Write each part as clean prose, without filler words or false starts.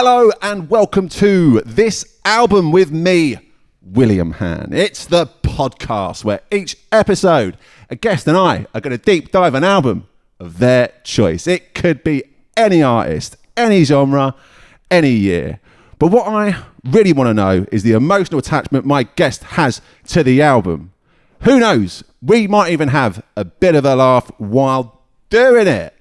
Hello and welcome to This Album with me, William Han. It's the podcast where each episode, a guest and I are going to deep dive an album of their choice. It could be any artist, any genre, any year. But what I really want to know is the emotional attachment my guest has to the album. Who knows? We might even have a bit of a laugh while doing it.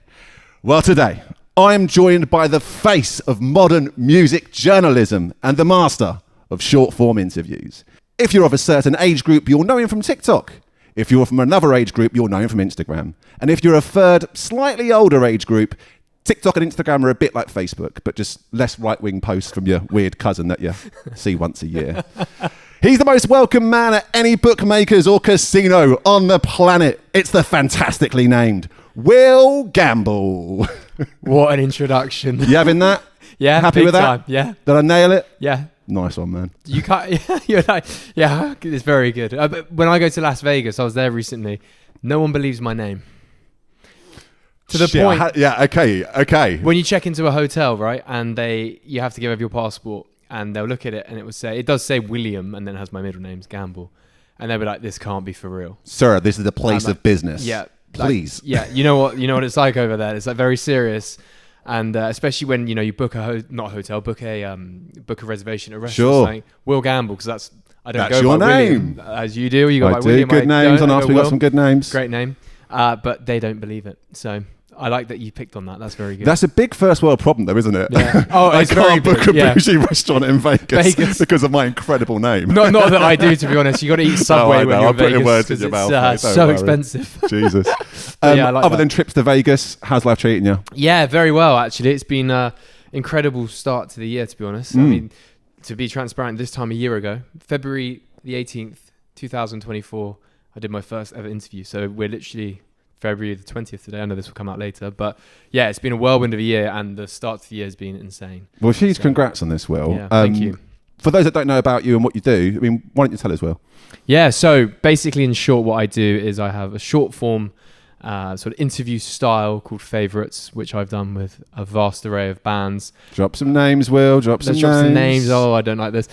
Well, today, I am joined by the face of modern music journalism and the master of short-form interviews. If you're of a certain age group, you'll know him from TikTok. If you're from another age group, you'll know him from Instagram. And if you're a third, slightly older age group, TikTok and Instagram are a bit like Facebook, but just less right-wing posts from your weird cousin that you see once a year. He's the most welcome man at any bookmakers or casino on the planet. It's the fantastically named Will Gamble. What an introduction. You having that? Yeah. Happy with that? Time. Yeah. Did I nail it? Yeah. Nice one, man. You can't. You're like, yeah, it's very good. But when I go to Las Vegas, I was there recently. No one believes my name. To the point. Okay. When you check into a hotel, right, and you have to give over your passport, and they'll look at it, and it does say William, and then it has my middle name's Gamble, and they'll be like, "This can't be for real, sir. This is a place of business. Yeah, please. Like, you know what it's like over there. It's like very serious." And especially when you book book a reservation at a restaurant, sure. saying Will Gamble, because that's your by name. William, as you do. You go I by do. William. Good names on us. We got some good names. Great name, but they don't believe it. So I like that you picked on that. That's very good. That's a big first world problem, though, isn't it? Yeah. Oh, I it's can't very book a yeah. bougie restaurant in Vegas because of my incredible name. Not that I do, to be honest. You got to eat Subway when you're in Vegas. Words in your mouth, it's so expensive. Jesus. Yeah, I like other than trips to Vegas, how's life treating you? Yeah, very well, actually. It's been an incredible start to the year, to be honest. I mean, to be transparent, this time a year ago, February the 18th, 2024, I did my first ever interview. So we're literally February the 20th today. I know this will come out later. But yeah, it's been a whirlwind of a year, and the start to the year has been insane. Well, huge congrats on this, Will. Yeah, thank you. For those that don't know about you and what you do, I mean, why don't you tell us, Will? Yeah, so basically, in short, what I do is I have a short form sort of interview style called Favourites, which I've done with a vast array of bands. Drop some names, Will. Drop some names. Oh, I don't like this.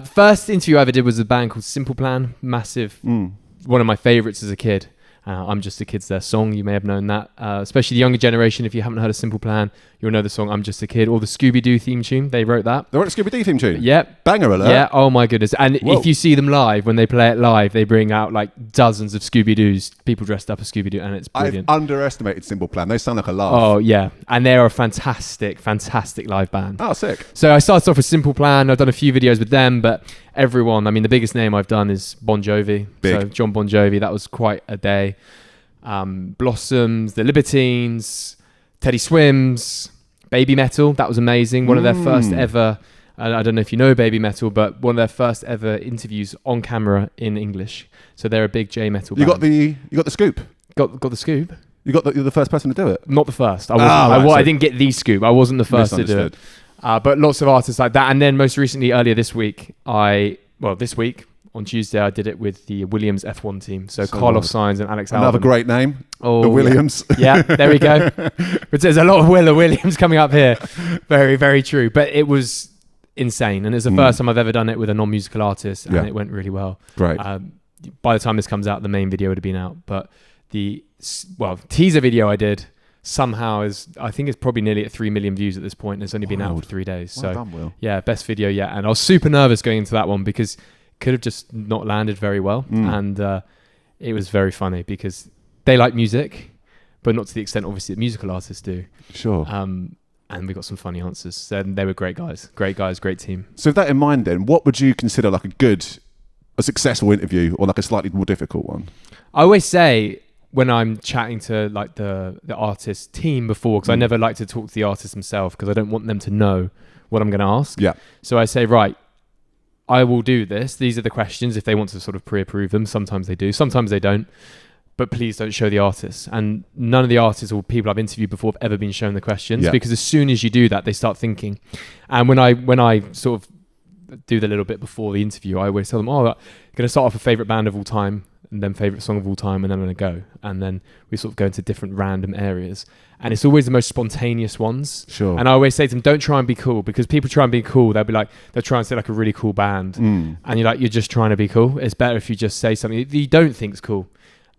First interview I ever did was a band called Simple Plan. Massive. One of my favourites as a kid. I'm Just a Kid's their song. You may have known that. Especially the younger generation, if you haven't heard of Simple Plan, you'll know the song I'm Just a Kid, or the Scooby-Doo theme tune. They wrote that. They wrote a Scooby-Doo theme tune? Yep. Banger alert. Yeah, oh my goodness. And if you see them live, when they play it live, they bring out like dozens of Scooby-Doos, people dressed up as Scooby-Doo, and it's brilliant. I've underestimated Simple Plan. They sound like a laugh. Oh, yeah. And they're a fantastic live band. Oh, sick. So I started off with Simple Plan. I've done a few videos with them, but everyone, I mean, the biggest name I've done is Bon Jovi. Big. So John Bon Jovi, that was quite a day. Blossoms, The Libertines, Teddy Swims, Baby Metal. That was amazing. One of their first ever, I don't know if you know Baby Metal, but one of their first ever interviews on camera in English. So they're a big J metal band. You got the scoop. Got the scoop. You're the first person to do it. Not the first. I didn't get the scoop. I wasn't the first to do it. But lots of artists like that. And then most recently, earlier this week, this week, on Tuesday, I did it with the Williams F1 team. So Carlos Sainz and Alex Albon. Another great name. Oh, the Williams. Yeah, there we go. But there's a lot of Williams coming up here. Very, very true. But it was insane. And it's the first time I've ever done it with a non-musical artist. And it went really well. Great. By the time this comes out, the main video would have been out. But the teaser video I did somehow I think it's probably nearly at 3 million views at this point. And it's only been out for 3 days. Well done, Will. Yeah, best video yet. And I was super nervous going into that one because could have just not landed very well. And it was very funny because they like music, but not to the extent, obviously, that musical artists do. Sure. And we got some funny answers. So they were great guys, great team. So with that in mind then, what would you consider like a successful interview or like a slightly more difficult one? I always say when I'm chatting to like the artist team before, because I never like to talk to the artist themselves because I don't want them to know what I'm going to ask. Yeah. So I say, right, I will do this. These are the questions if they want to sort of pre-approve them. Sometimes they do, sometimes they don't. But please don't show the artists. And none of the artists or people I've interviewed before have ever been shown the questions because as soon as you do that, they start thinking. And when I sort of do the little bit before the interview, I always tell them, I'm going to start off a favourite band of all time. and then favourite song of all time, and then I'm going to go. And then we sort of go into different random areas. And it's always the most spontaneous ones. Sure. And I always say to them, don't try and be cool, because people try and be cool. They'll try and say like a really cool band. And you're just trying to be cool. It's better if you just say something that you don't think's cool.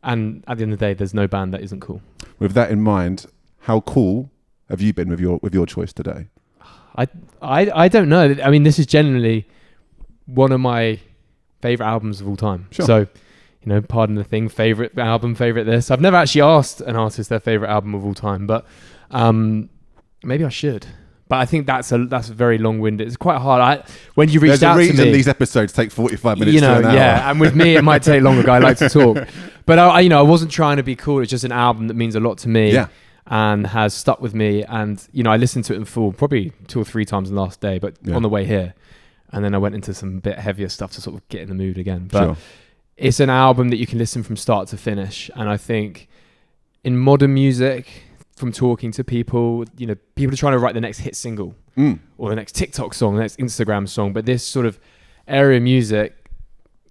And at the end of the day, there's no band that isn't cool. With that in mind, how cool have you been with your choice today? I don't know. I mean, this is generally one of my favourite albums of all time. Sure. So, pardon the thing, favourite album, favourite this. I've never actually asked an artist their favourite album of all time, but maybe I should. But I think that's very long-winded. It's quite hard. When you reached out to me... There's a reason these episodes take 45 minutes to an hour. Yeah, and with me it might take longer, 'cause I like to talk. But I wasn't trying to be cool. It's just an album that means a lot to me and has stuck with me. And, I listened to it in full probably 2 or 3 times in the last day, but on the way here. And then I went into some bit heavier stuff to sort of get in the mood again. But it's an album that you can listen from start to finish. And I think in modern music... from talking to people, people are trying to write the next hit single or the next TikTok song, the next Instagram song. But this sort of area of music,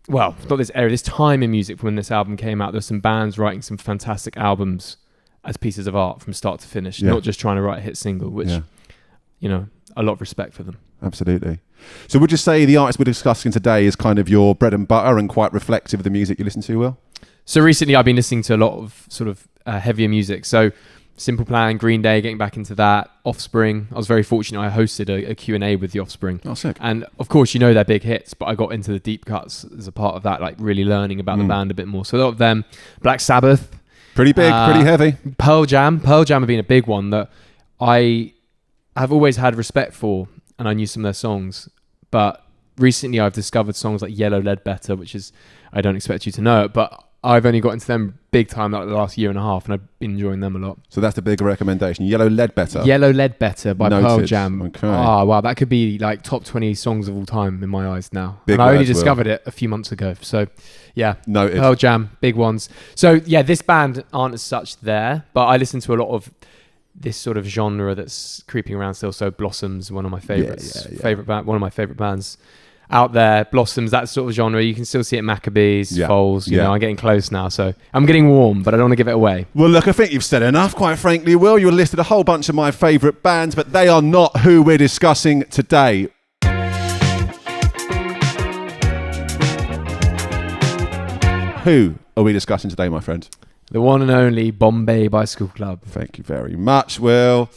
well, not this area, this time in music when this album came out, there's some bands writing some fantastic albums as pieces of art from start to finish, not just trying to write a hit single, which, a lot of respect for them. Absolutely. So would you say the artist we're discussing today is kind of your bread and butter and quite reflective of the music you listen to, Will? So recently I've been listening to a lot of sort of heavier music. So Simple Plan, Green Day, getting back into that. Offspring. I was very fortunate. I hosted a Q&A with the Offspring. Oh, sick. And of course, they're big hits, but I got into the deep cuts as a part of that, like really learning about the band a bit more. So a lot of them. Black Sabbath. Pretty big, pretty heavy. Pearl Jam. Pearl Jam have been a big one that I have always had respect for, and I knew some of their songs. But recently I've discovered songs like Yellow Ledbetter, which is, I don't expect you to know it, but I've only got into them big time like the last year and a half, and I've been enjoying them a lot. So that's the big recommendation. Yellow Ledbetter. Yellow Ledbetter by Pearl Jam. Okay. Oh, wow. That could be like top 20 songs of all time in my eyes now. Big and I only discovered it a few months ago. So yeah. Noted. Pearl Jam, big ones. So yeah, this band aren't as such there, but I listen to a lot of this sort of genre that's creeping around still. So Blossoms, one of my favorites. One of my favorite bands out there. Blossoms, that sort of genre. You can still see it. Maccabees, Foals. You know, I'm getting close now, so I'm getting warm, but I don't want to give it away. Well, look, I think you've said enough. Quite frankly, Will, you listed a whole bunch of my favourite bands, but they are not who we're discussing today. Who are we discussing today, my friend? The one and only Bombay Bicycle Club. Thank you very much, Will.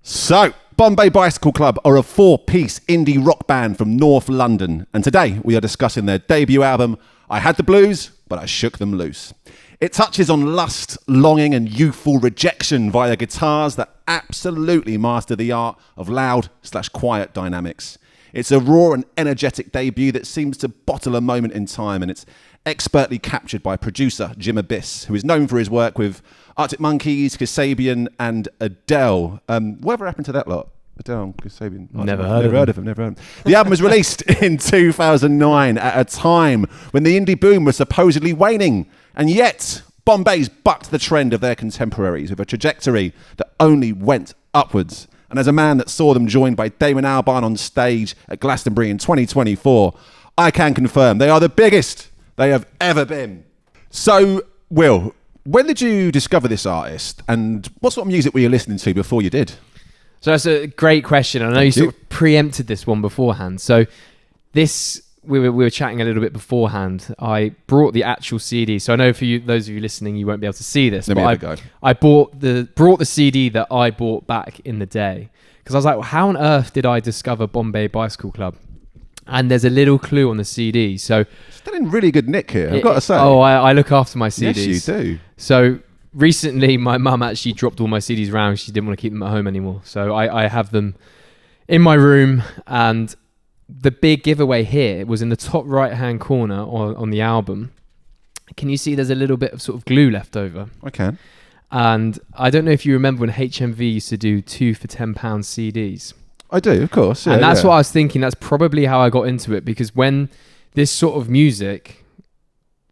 So, Bombay Bicycle Club are a 4-piece indie rock band from North London, and today we are discussing their debut album, I Had the Blues, but I Shook Them Loose. It touches on lust, longing, and youthful rejection via guitars that absolutely master the art of loud/quiet dynamics. It's a raw and energetic debut that seems to bottle a moment in time, and it's expertly captured by producer Jim Abyss, who is known for his work with Arctic Monkeys, Kasabian, and Adele. Whatever happened to that lot? Adele, Kasabian. Never heard of them. The album was released in 2009 at a time when the indie boom was supposedly waning, and yet Bombay's bucked the trend of their contemporaries with a trajectory that only went upwards. And as a man that saw them joined by Damon Albarn on stage at Glastonbury in 2024, I can confirm they are the biggest they have ever been. So, Will, when did you discover this artist, and what sort of music were you listening to before you did? So that's a great question. I know you sort of preempted this one beforehand. So this, we were chatting a little bit beforehand. I brought the actual CD. So I know for you, those of you listening, you won't be able to see this. I brought the CD that I bought back in the day, because I was like, well, how on earth did I discover Bombay Bicycle Club? And there's a little clue on the CD. So still in really good nick here, I've got to say. Oh, I look after my CDs. Yes, you do. So recently, my mum actually dropped all my CDs around. She didn't want to keep them at home anymore. So I have them in my room. And the big giveaway here was in the top right-hand corner on the album. Can you see there's a little bit of sort of glue left over? I can. And I don't know if you remember when HMV used to do 2 for £10 CDs. I do, of course. Yeah, and that's what I was thinking. That's probably how I got into it, because when this sort of music,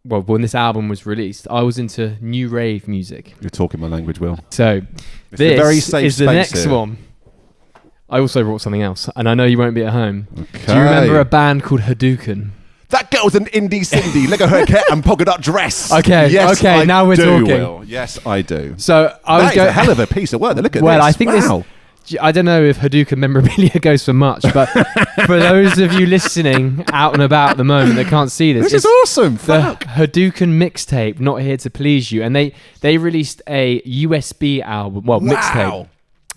well, when this album was released, I was into new rave music. You're talking my language, Will. So this is the next one. I also brought something else, and I know you won't be at home. Okay. Do you remember a band called Hadouken? That girl's an indie Cindy, Lego haircut and polka dot dress. Okay, yes, okay, I now we're do, talking. Will. Yes, I do. So I was That is a hell of a piece of work. Look at well, this. I think wow. I don't know if Hadouken memorabilia goes for much, but for those of you listening out and about at the moment that can't see this, This is awesome. the Fuck. Hadouken mixtape, Not Here to Please You. And they released a USB album, well, mixtape.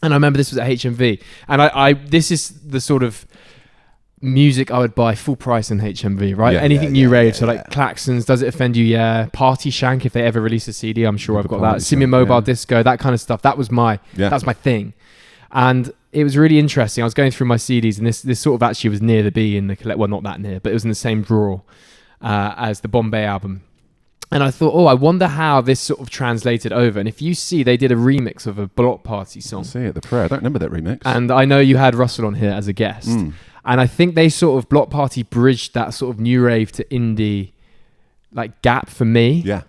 And I remember this was at HMV. And I this is the sort of music I would buy full price in HMV, right? Yeah, Anything yeah, new rave. yeah, So like Klaxons, Does It Offend You? Yeah. Party Shank, if they ever release a CD, I'm sure I've got that. Simian Mobile Disco, that kind of stuff. That's my thing. And it was really interesting. I was going through my CDs, and this sort of actually was near the B in the collect. Well, not that near, but it was in the same drawer as the Bombay album. And I thought, I wonder how this sort of translated over. And if you see, they did a remix of a Block Party song. I see it, the prayer. I don't remember that remix. And I know you had Russell on here as a guest. And I think they sort of, Block Party bridged that sort of new rave to indie like gap for me. Yeah.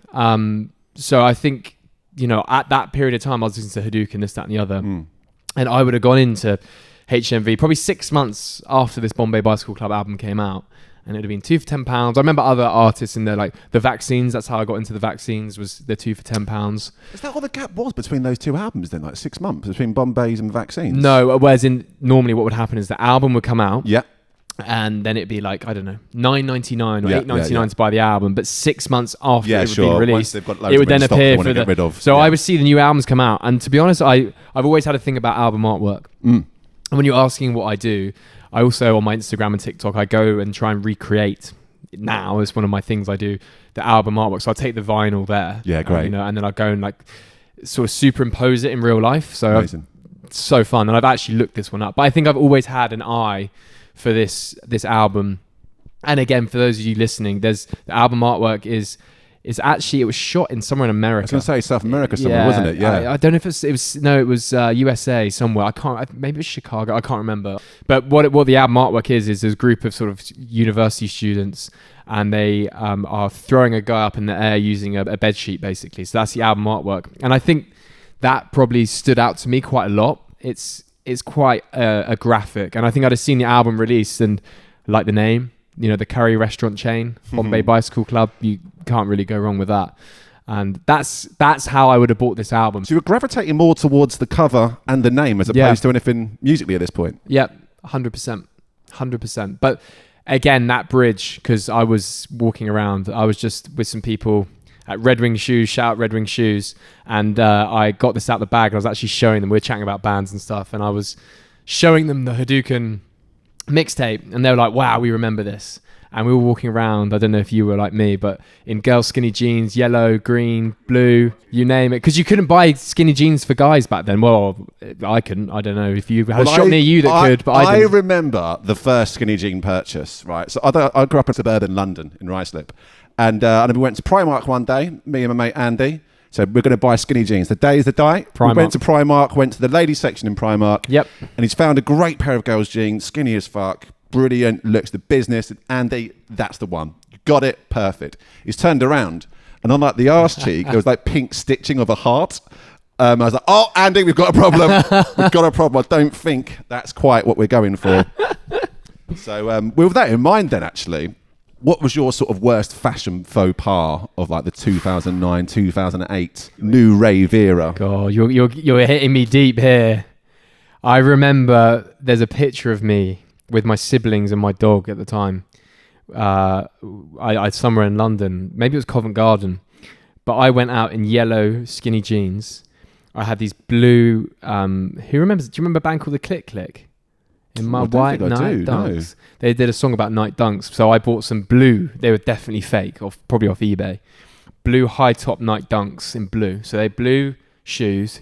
So I think, at that period of time, I was listening to Hadouken, this, that, and the other. And I would have gone into HMV probably 6 months after this Bombay Bicycle Club album came out. And it would have been 2 for £10. I remember other artists in there, like the Vaccines. That's how I got into the Vaccines, was the 2 for £10. Is that what the gap was between those two albums then? Like 6 months between Bombay's and Vaccines? No, whereas normally what would happen is the album would come out. Yeah. And then it'd be like, I don't know, $9.99 or $8.99 to buy the album. But 6 months after it would be released, it would then appear for the... So I would see the new albums come out. And to be honest, I've always had a thing about album artwork. And when you're asking what I do, I also, on my Instagram and TikTok, I go and try and recreate, now is one of my things I do, the album artwork. So I'll take the vinyl there. Yeah, great. And then I'll go and like sort of superimpose it in real life. So amazing. It's so fun. And I've actually looked this one up. But I think I've always had an eye for this album. And again, for those of you listening, the album artwork is actually, it was shot in somewhere in America. I was going to say South America somewhere, wasn't it? Yeah. I don't know if it was USA somewhere. Maybe it was Chicago. I can't remember. But what the album artwork is there's a group of sort of university students, and they are throwing a guy up in the air using a bed sheet, basically. So that's the album artwork. And I think that probably stood out to me quite a lot. It's quite a graphic. And I think I'd have seen the album released and like the name, the curry restaurant chain, Bombay Bicycle Club, you can't really go wrong with that. And that's how I would have bought this album. So you were gravitating more towards the cover and the name as opposed to anything musically at this point? Yep, 100%. But again, that bridge, because I was walking around, I was just with some people at Red Wing Shoes, shout out Red Wing Shoes, and I got this out the bag, and I was actually showing them, we were chatting about bands and stuff, and I was showing them the Hadouken mixtape, and they were like, wow, we remember this. And we were walking around, I don't know if you were like me, but in girls' skinny jeans, yellow, green, blue, you name it. Because you couldn't buy skinny jeans for guys back then. Well, I couldn't. I don't know if you had a shop near you that could, but I didn't. I remember the first skinny jean purchase, right? So I grew up in suburban London, in Ruislip. And we went to Primark one day, me and my mate Andy. So we're going to buy skinny jeans. The day is the day. Primark. We went to Primark, went to the ladies section in Primark. Yep. And he's found a great pair of girls' jeans, skinny as fuck. Brilliant, looks the business, and Andy, that's the one. Got it, perfect. He's turned around, and on like the arse cheek, there was like pink stitching of a heart. I was like, oh, Andy, we've got a problem. We've got a problem. I don't think that's quite what we're going for. So with that in mind then, actually, what was your sort of worst fashion faux pas of like the 2009, 2008 new rave era? God, you're hitting me deep here. I remember there's a picture of me with my siblings and my dog at the time. I somewhere in London, maybe it was Covent Garden, but I went out in yellow skinny jeans. I had these blue. Who remembers? Do you remember a band called the Click Click? In my white night dunks. No. They did a song about night dunks, so I bought some blue. They were definitely fake, probably off eBay. Blue high top night dunks in blue. So they had blue shoes,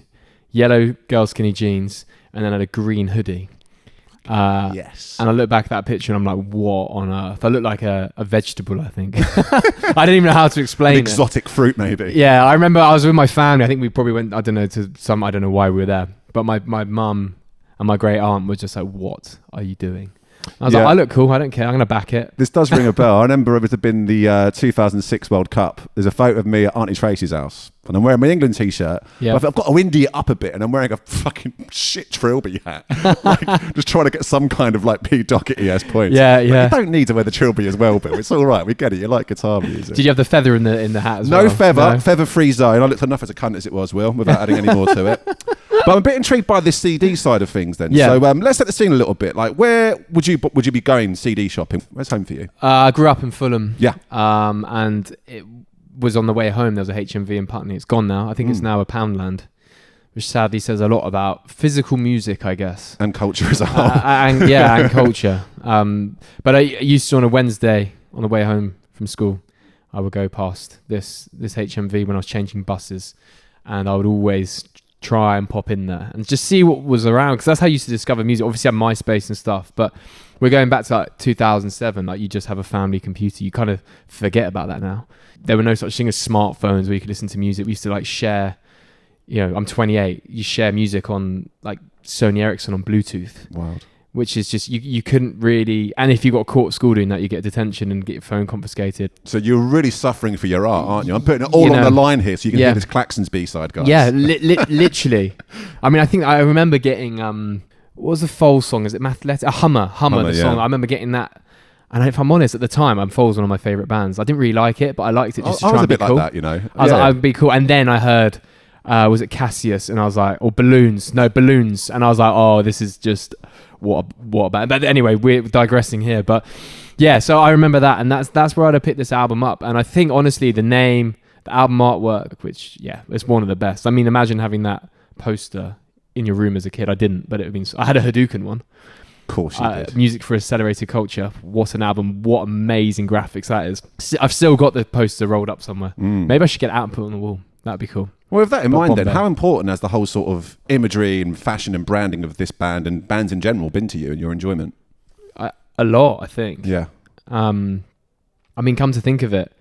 yellow girl skinny jeans, and then I had a green hoodie. Yes. And I look back at that picture and I'm like, what on earth? I look like a vegetable, I think. I didn't even know how to explain it. Exotic fruit, maybe. Yeah, I remember I was with my family. I think we probably went, I don't know why we were there. But my mum and my great aunt were just like, what are you doing? I was like, I look cool. I don't care. I'm going to back it. This does ring a bell. I remember it would have been the 2006 World Cup. There's a photo of me at Auntie Tracy's house, and I'm wearing my England t-shirt. Yeah. But I've got to windy it up a bit, and I'm wearing a fucking shit Trilby hat. Like, just trying to get some kind of like P. Doherty-esque points. Yeah. You don't need to wear the Trilby as well, Bill. It's all right. We get it. You like guitar music. Did you have the feather in the hat as well? No feather. Feather-free zone. I looked enough as a cunt as it was, Will, without adding any more to it. But I'm a bit intrigued by this CD side of things then. Yeah. So let's set the scene a little bit. Like, where would you be going CD shopping? Where's home for you? I grew up in Fulham. Yeah. And it was on the way home. There was a HMV in Putney. It's gone now. I think it's now a Poundland, which sadly says a lot about physical music, I guess. And culture as a whole. And culture. But I used to, on a Wednesday, on the way home from school, I would go past this HMV when I was changing buses, and I would always try and pop in there and just see what was around, because that's how you used to discover music. Obviously I had MySpace and stuff, but we're going back to like 2007. Like, you just have a family computer. You kind of forget about that now. There were no such thing as smartphones where you could listen to music. We used to like share, I'm 28, you share music on like Sony Ericsson on Bluetooth. Wild. Which is just, you couldn't really, and if you got caught at school doing that, you get detention and get your phone confiscated. So you're really suffering for your art, aren't you? I'm putting it all on the line here so you can hear this Klaxons B-side, guys. Yeah, literally. I mean, I remember getting, what was the Foals song? Is it Mathletic? Hummer, the song. I remember getting that. And if I'm honest, at the time, Foals was one of my favourite bands. I didn't really like it, but I liked it just to try and be cool. I was a bit like that, you know. I was like, I'd be cool. And then I heard, was it Cassius? And I was like, or Balloons. No, Balloons. And I was like, oh, this is just... What about? But anyway, we're digressing here. But yeah, so I remember that, and that's where I'd have picked this album up. And I think honestly, the name, the album artwork, which it's one of the best. I mean, imagine having that poster in your room as a kid. I didn't, but I had a Hadouken one. Of course you did. Music for Accelerated Culture. What an album! What amazing graphics that is. I've still got the poster rolled up somewhere. Maybe I should get it out and put it on the wall. That'd be cool. Well, with that in mind, then, how important has the whole sort of imagery and fashion and branding of this band and bands in general been to you and your enjoyment? A lot, I think. Yeah. I mean, come to think of it,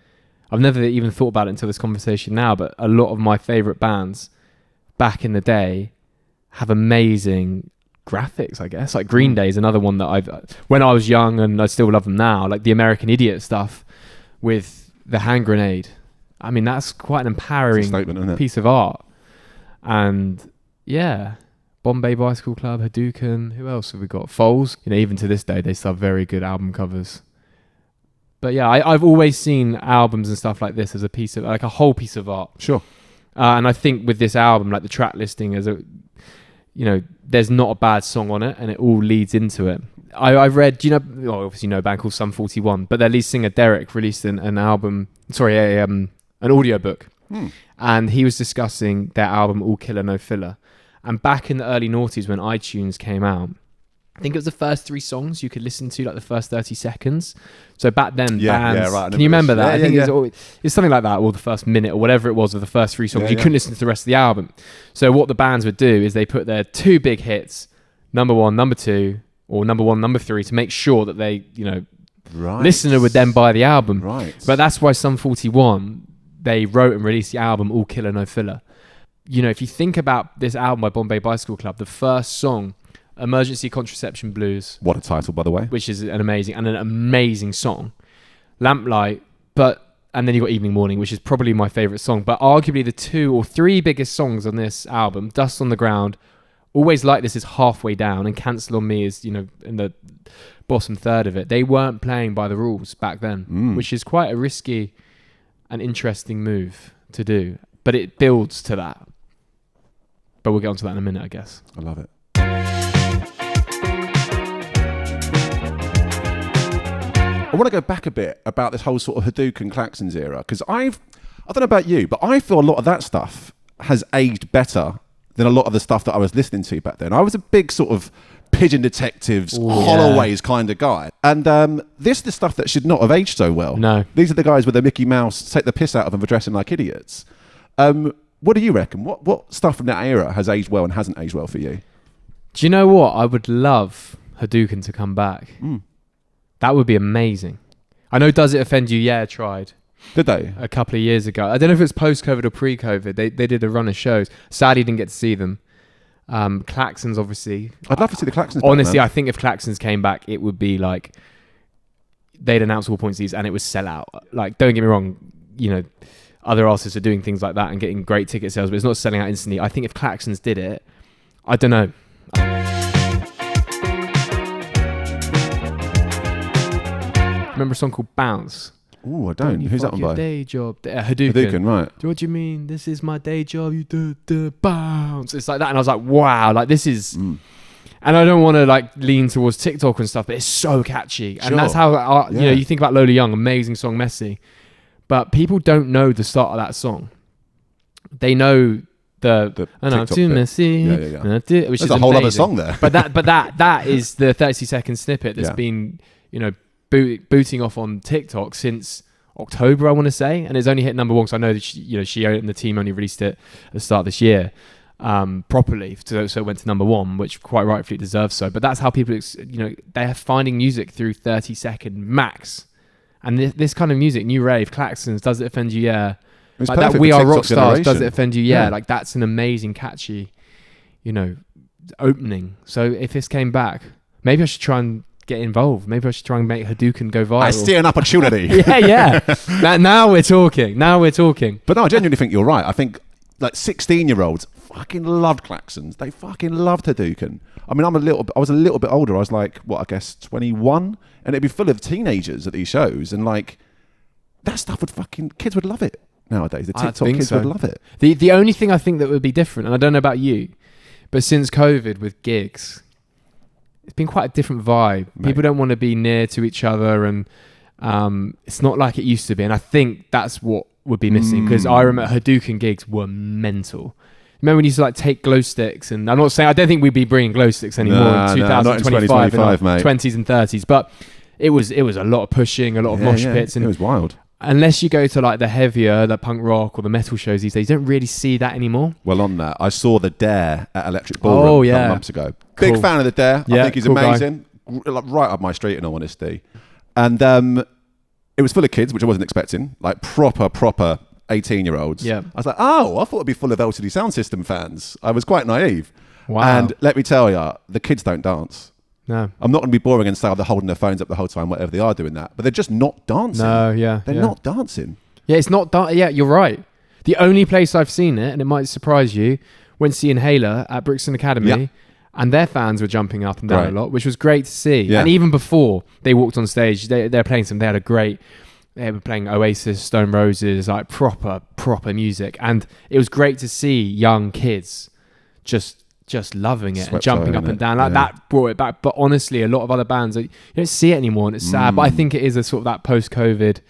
I've never even thought about it until this conversation now, but a lot of my favourite bands back in the day have amazing graphics, I guess. Like Green Day is another one that when I was young, and I still love them now, like the American Idiot stuff with the hand grenade. I mean, that's quite an empowering piece of art. And yeah, Bombay Bicycle Club, Hadouken, who else have we got? Foals. Even to this day, they still have very good album covers. But yeah, I've always seen albums and stuff like this as a piece of, like a whole piece of art. Sure. And I think with this album, like the track listing, there's not a bad song on it, and it all leads into it. I've read, obviously you know a band called Sum 41, but their lead singer Derek released an audiobook. And he was discussing their album All Killer No Filler. And back in the early noughties when iTunes came out, I think it was the first 3 songs you could listen to, like the first 30 seconds. So back then, bands... Right, can you remember that? I think it's something like that, or the first minute, or whatever it was of the first 3 songs. You couldn't listen to the rest of the album. So what the bands would do is they put their 2 big hits, number 1, number 2, or number 1, number 3, to make sure that they, listener would then buy the album. Right. But that's why Sum 41... they wrote and released the album All Killer No Filler. If you think about this album by Bombay Bicycle Club, the first song, Emergency Contraception Blues. What a title, by the way. Which is an amazing song. Lamplight, and then you got Evening Morning, which is probably my favourite song. But arguably the 2 or 3 biggest songs on this album, Dust on the Ground, Always Like This is halfway down, and Cancel on Me is, in the bottom third of it. They weren't playing by the rules back then, which is quite a risky... an interesting move to do, but it builds to that. But we'll get onto that in a minute, I guess. I love it. I want to go back a bit about this whole sort of Hadouken Klaxons era, because I don't know about you, but I feel a lot of that stuff has aged better than a lot of the stuff that I was listening to back then. I was a big sort of Pigeon Detectives, Holloways kind of guy. And this is the stuff that should not have aged so well. No. These are the guys with the Mickey Mouse, take the piss out of them for dressing like idiots. What do you reckon? What stuff from that era has aged well and hasn't aged well for you? Do you know what? I would love Hadouken to come back. That would be amazing. I know Does It Offend You? Yeah, tried. Did they? A couple of years ago. I don't know if it's post-COVID or pre-COVID. They did a run of shows. Sadly, didn't get to see them. Klaxons, obviously. I'd love to see the Klaxons back, Honestly, man. I think if Klaxons came back, it would be like they'd announce all points and it would sell out. Like, don't get me wrong, you know, other artists are doing things like that and getting great ticket sales, but it's not selling out instantly. I think if Klaxons did it, I don't know. Remember a song called Bounce? Ooh, I don't. Who's that on by? Day job. Hadouken. Hadouken, right. What do you mean? This is my day job. You do bounce. It's like that. And I was like, wow, like this is... And I don't want to like lean towards TikTok and stuff, but it's so catchy. And that's how, you know, you think about Lola Young, amazing song, Messy. But people don't know the start of that song. They know the and I'm too messy. Which There's is a whole amazing. other song there. but that is the 30-second snippet that's been, you know, booting off on TikTok since October, I want to say, and it's only hit number 1. So I know that she and the team only released it at the start of this year properly, so it went to number 1, which quite rightfully deserves so. But that's how people, you know, they're finding music through 30-second max, and this kind of music, new rave, Klaxons, Does It Offend You? Yeah, like that. We Are Rock Stars, Does It Offend You? Yeah, like that's an amazing, catchy, you know, opening. So if this came back, maybe I should try and get involved. Maybe I should try and make Hadouken go viral. I see an opportunity. yeah. Now we're talking. But no, I genuinely think you're right. I think like 16-year-olds fucking loved Klaxons. They fucking loved Hadouken. I mean, I was a little bit older. I was like, what, I guess 21, and it'd be full of teenagers at these shows, and like that stuff kids would love it nowadays. The TikTok kids would love it. The only thing I think that would be different, and I don't know about you, but since COVID with gigs, it's been quite a different vibe. Mate. People don't want to be near to each other, and it's not like it used to be. And I think that's what would be missing, because I remember Hadouken gigs were mental. Remember when you used to like take glow sticks, and I don't think we'd be bringing glow sticks anymore in 2025, in our 20s and 30s. But it was a lot of pushing, a lot of mosh pits, and it was wild. Unless you go to like the heavier, the punk rock or the metal shows these days, you don't really see that anymore. Well, on that, I saw the Dare at Electric Ballroom a couple months ago. Cool. Big fan of the Dare. I think he's amazing. Like, right up my street, in all honesty. And it was full of kids, which I wasn't expecting. Like proper 18-year-olds. Yeah. I was like, oh, I thought it'd be full of LCD Sound System fans. I was quite naive. Wow. And let me tell you, the kids don't dance. No. I'm not going to be boring and say they're holding their phones up the whole time, whatever they are doing that. But they're just not dancing. No, yeah. They're not dancing. Yeah, it's not yeah, you're right. The only place I've seen it, and it might surprise you, went to see Inhaler at Brixton Academy, and their fans were jumping up and down a lot, which was great to see. Yeah. And even before they walked on stage, they're playing they were playing Oasis, Stone Roses, like proper music. And it was great to see young kids just loving it and jumping up and down. Like that brought it back. But honestly, a lot of other bands, you don't see it anymore, and it's sad. But I think it is a sort of that post-COVID.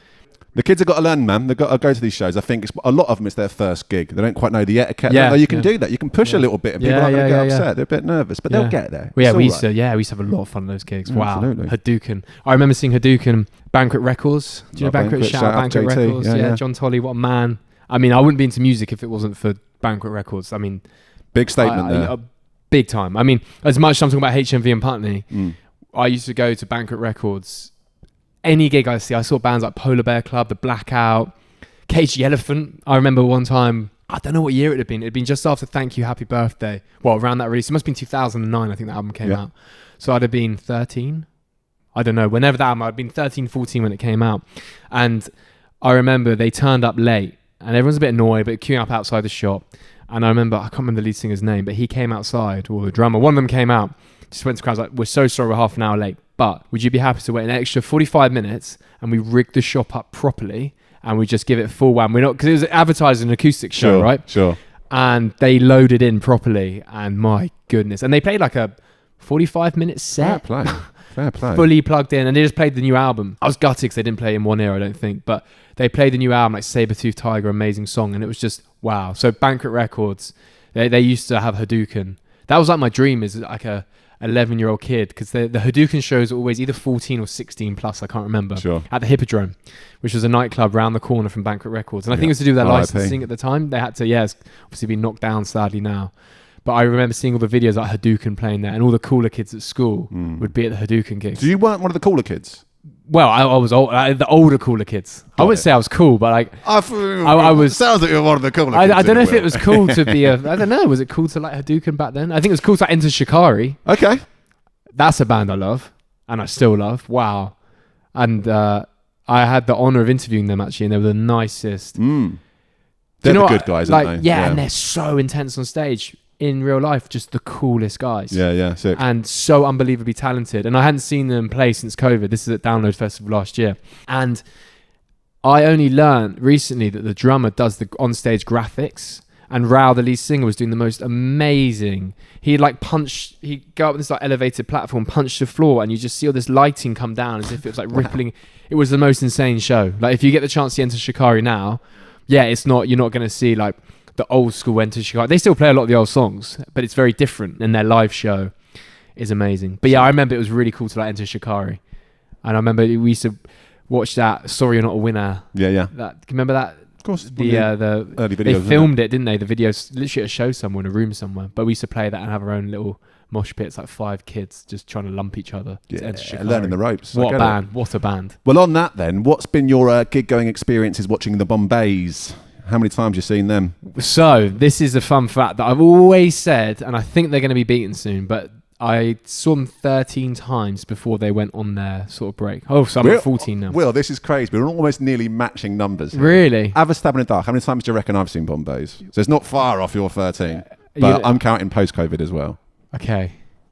The kids have got to learn, man. They've got to go to these shows. I think a lot of them, it's their first gig. They don't quite know the etiquette. Yeah, you can do that. You can push a little bit, and people aren't going to get upset. They're a bit nervous, but they'll get there. Well, we used to have a lot of fun on those gigs. Wow, absolutely. Hadouken. I remember seeing Hadouken, Banquet Records. Do you know Banquet? Shout out Banquet Records. Yeah, John Tolley, what a man. I mean, I wouldn't be into music if it wasn't for Banquet Records. I mean, big statement there. Big time. I mean, as much as I'm talking about HMV and Putney, I used to go to Banquet Records. Any gig I see, I saw bands like Polar Bear Club, The Blackout, Cage the Elephant. I remember one time, I don't know what year it had been. It had been just after Thank You, Happy Birthday. Well, around that release. It must have been 2009, I think that album came out. So I'd have been 13. I don't know. Whenever that album, I'd been 13, 14 when it came out. And I remember they turned up late, and everyone's a bit annoyed, but queuing up outside the shop. And I remember, I can't remember the lead singer's name, but he came outside, or the drummer, one of them came out, just went to crowds like, we're so sorry, we're half an hour late, but would you be happy to wait an extra 45 minutes and we rig the shop up properly and we just give it full wham? We're not, because it was advertised as an acoustic show, right? Sure. And they loaded in properly, and my goodness. And they played like a 45-minute set. Fair play. Fully plugged in, and they just played the new album. I was gutted because they didn't play in one ear, I don't think, but they played the new album, like Sabertooth Tiger, amazing song, and it was just wow. So Banquet Records, they used to have Hadouken. That was like my dream, is like a 11-year-old kid, because the Hadouken shows are always either 14 or 16 plus, I can't remember. Sure. At the Hippodrome, which was a nightclub round the corner from Banquet Records, and I think it was to do with their licensing at the time. They had to, it's obviously been knocked down sadly now. But I remember seeing all the videos like Hadouken playing there, and all the cooler kids at school would be at the Hadouken gigs. So you weren't one of the cooler kids? Well, I was old, the older, cooler kids. I wouldn't say I was cool, but like I was. Sounds like you're one of the cooler kids. I don't know if it was cool to be a. I don't know. Was it cool to like Hadouken back then? I think it was cool to like, enter Shikari. Okay. That's a band I love, and I still love. Wow. And I had the honor of interviewing them actually, and they were the nicest. They're the good guys, like, aren't they? Yeah, and they're so intense on stage. In real life, just the coolest guys. Yeah, sick. And so unbelievably talented. And I hadn't seen them play since COVID. This is at Download Festival last year. And I only learned recently that the drummer does the on-stage graphics, and Rao, the lead singer, was doing the most amazing. He'd go up this like elevated platform, punch the floor, and you just see all this lighting come down as if it was like rippling. It was the most insane show. Like if you get the chance to enter Shikari now, you're not going to see like the old school Enter Shikari. They still play a lot of the old songs, but it's very different, and their live show is amazing. But yeah, I remember it was really cool to like enter Shikari, and I remember we used to watch that Sorry You're Not a Winner. Yeah. Remember that? Of course. The early videos. They filmed it, didn't they? The videos literally at a show somewhere in a room somewhere. But we used to play that and have our own little mosh pits, like 5 kids just trying to lump each other. To enter Shikari. Learning the ropes. What a band! What a band! Well, on that then, what's been your gig going experiences watching the Bombays? How many times have you seen them? So this is a fun fact that I've always said, and I think they're going to be beaten soon, but I saw them 13 times before they went on their sort of break. Oh, so I'm at 14 now. Will, this is crazy. We're almost nearly matching numbers here. Really? Have a stab in the dark. How many times do you reckon I've seen Bombays? So it's not far off your 13. But I'm counting post-COVID as well. Okay.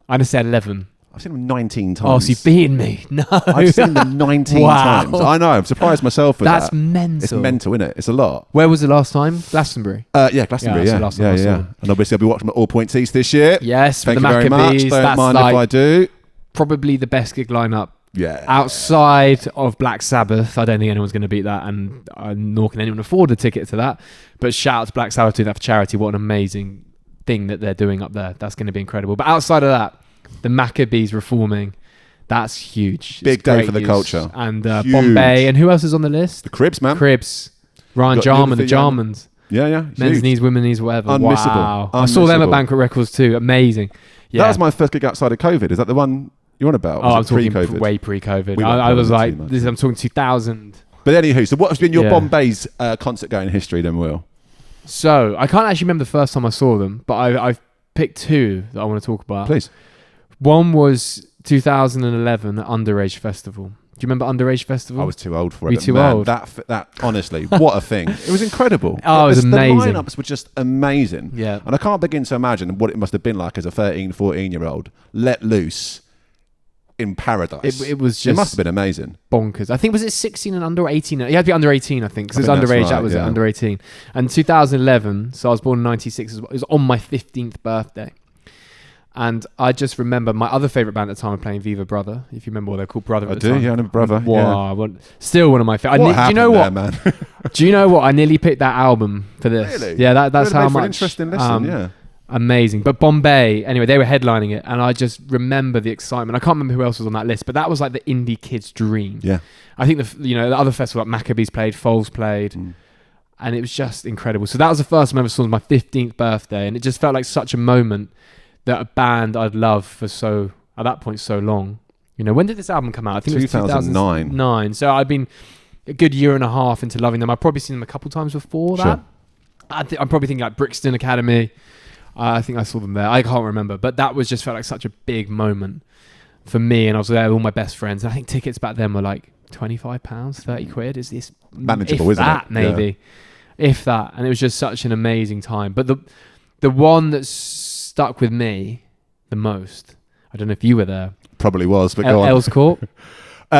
I'm going to say 11. I've seen them 19 times. Oh, so you've beaten me. No. I've seen them 19 times. I know. I'm surprised myself with that. That's mental. It's mental, isn't it? It's a lot. Where was the last time? Glastonbury. Yeah, Glastonbury. Yeah. And obviously I'll be watching at All Points East this year. Yes, Thank for you the very much. Maccabees. Don't mind if I do. Probably the best gig lineup. Yeah. Outside of Black Sabbath, I don't think anyone's going to beat that, and nor can anyone afford a ticket to that. But shout out to Black Sabbath doing that for charity. What an amazing thing that they're doing up there. That's going to be incredible. But outside of that, the Maccabees reforming. That's huge. Big day for the culture. And Bombay. And who else is on the list? The Cribs, man. Cribs. Ryan Jarman, the Jarmans. Yeah. Men's knees, women's knees, whatever. Unmissable. Wow. I saw them at Banquet Records too. Amazing. Yeah. That was my first gig outside of COVID. Is that the one you're on about? I'm talking pre-COVID? way pre-COVID. I was like, I'm talking 2000. But anywho, so what has been your Bombay's concert going history then, Will? So, I can't actually remember the first time I saw them, but I've picked 2 that I want to talk about. Please. One was 2011 Underage Festival. Do you remember Underage Festival? I was too old for it. Were you too old? That honestly, what a thing. It was incredible. Oh, it was amazing. The lineups were just amazing. Yeah. And I can't begin to imagine what it must have been like as a 13, 14-year-old let loose in paradise. It was just... It must have been amazing. Bonkers. I think, was it 16 and under 18? You had to be under 18, I think, because it's underage. Right, that was under 18. And 2011, so I was born in 96, it was on my 15th birthday. And I just remember my other favourite band at the time were playing Viva Brother, if you remember what they're called, Brother at the time. I remember Brother. Wow, still one of my favourites. What happened do you know there, what, man? Do you know what? I nearly picked that album for this. Really? Yeah, that's how much. An interesting listen, yeah. Amazing. But Bombay, anyway, they were headlining it, and I just remember the excitement. I can't remember who else was on that list, but that was like the indie kid's dream. Yeah. I think the other festival, like Maccabees played, Foals played, and it was just incredible. So that was the first time I ever saw them, my 15th birthday, and it just felt like such a moment that a band I'd loved for so long. When did this album come out? I think it was 2009. So I'd been a good year and a half into loving them. I've probably seen them a couple times before that. I'm probably thinking like Brixton Academy. I think I saw them there. I can't remember, but that was just felt like such a big moment for me, and I was there with all my best friends. And I think tickets back then were like £25, £30. Is this manageable? If isn't that, it? Maybe, if that. And it was just such an amazing time. But the one that stuck with me the most, I don't know if you were there. Probably was, but go on. Earls Court.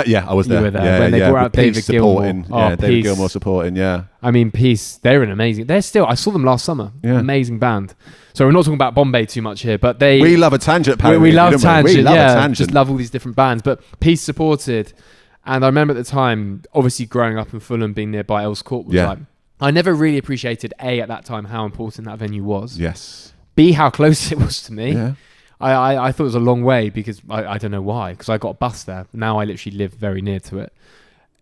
Yeah, I was there. You were there when they brought out David Gilmour. David Gilmour supporting. Yeah. I mean, Peace. They're an amazing. I saw them last summer. Yeah. Amazing band. So we're not talking about Bombay too much here, but we love a tangent. We love tangent. We love a tangent. Just love all these different bands. But Peace supported, and I remember at the time, obviously growing up in Fulham, being nearby Earls Court was like, I never really appreciated at that time how important that venue was. Yes. B, how close it was to me. Yeah. I thought it was a long way because I don't know why, because I got a bus there. Now I literally live very near to it.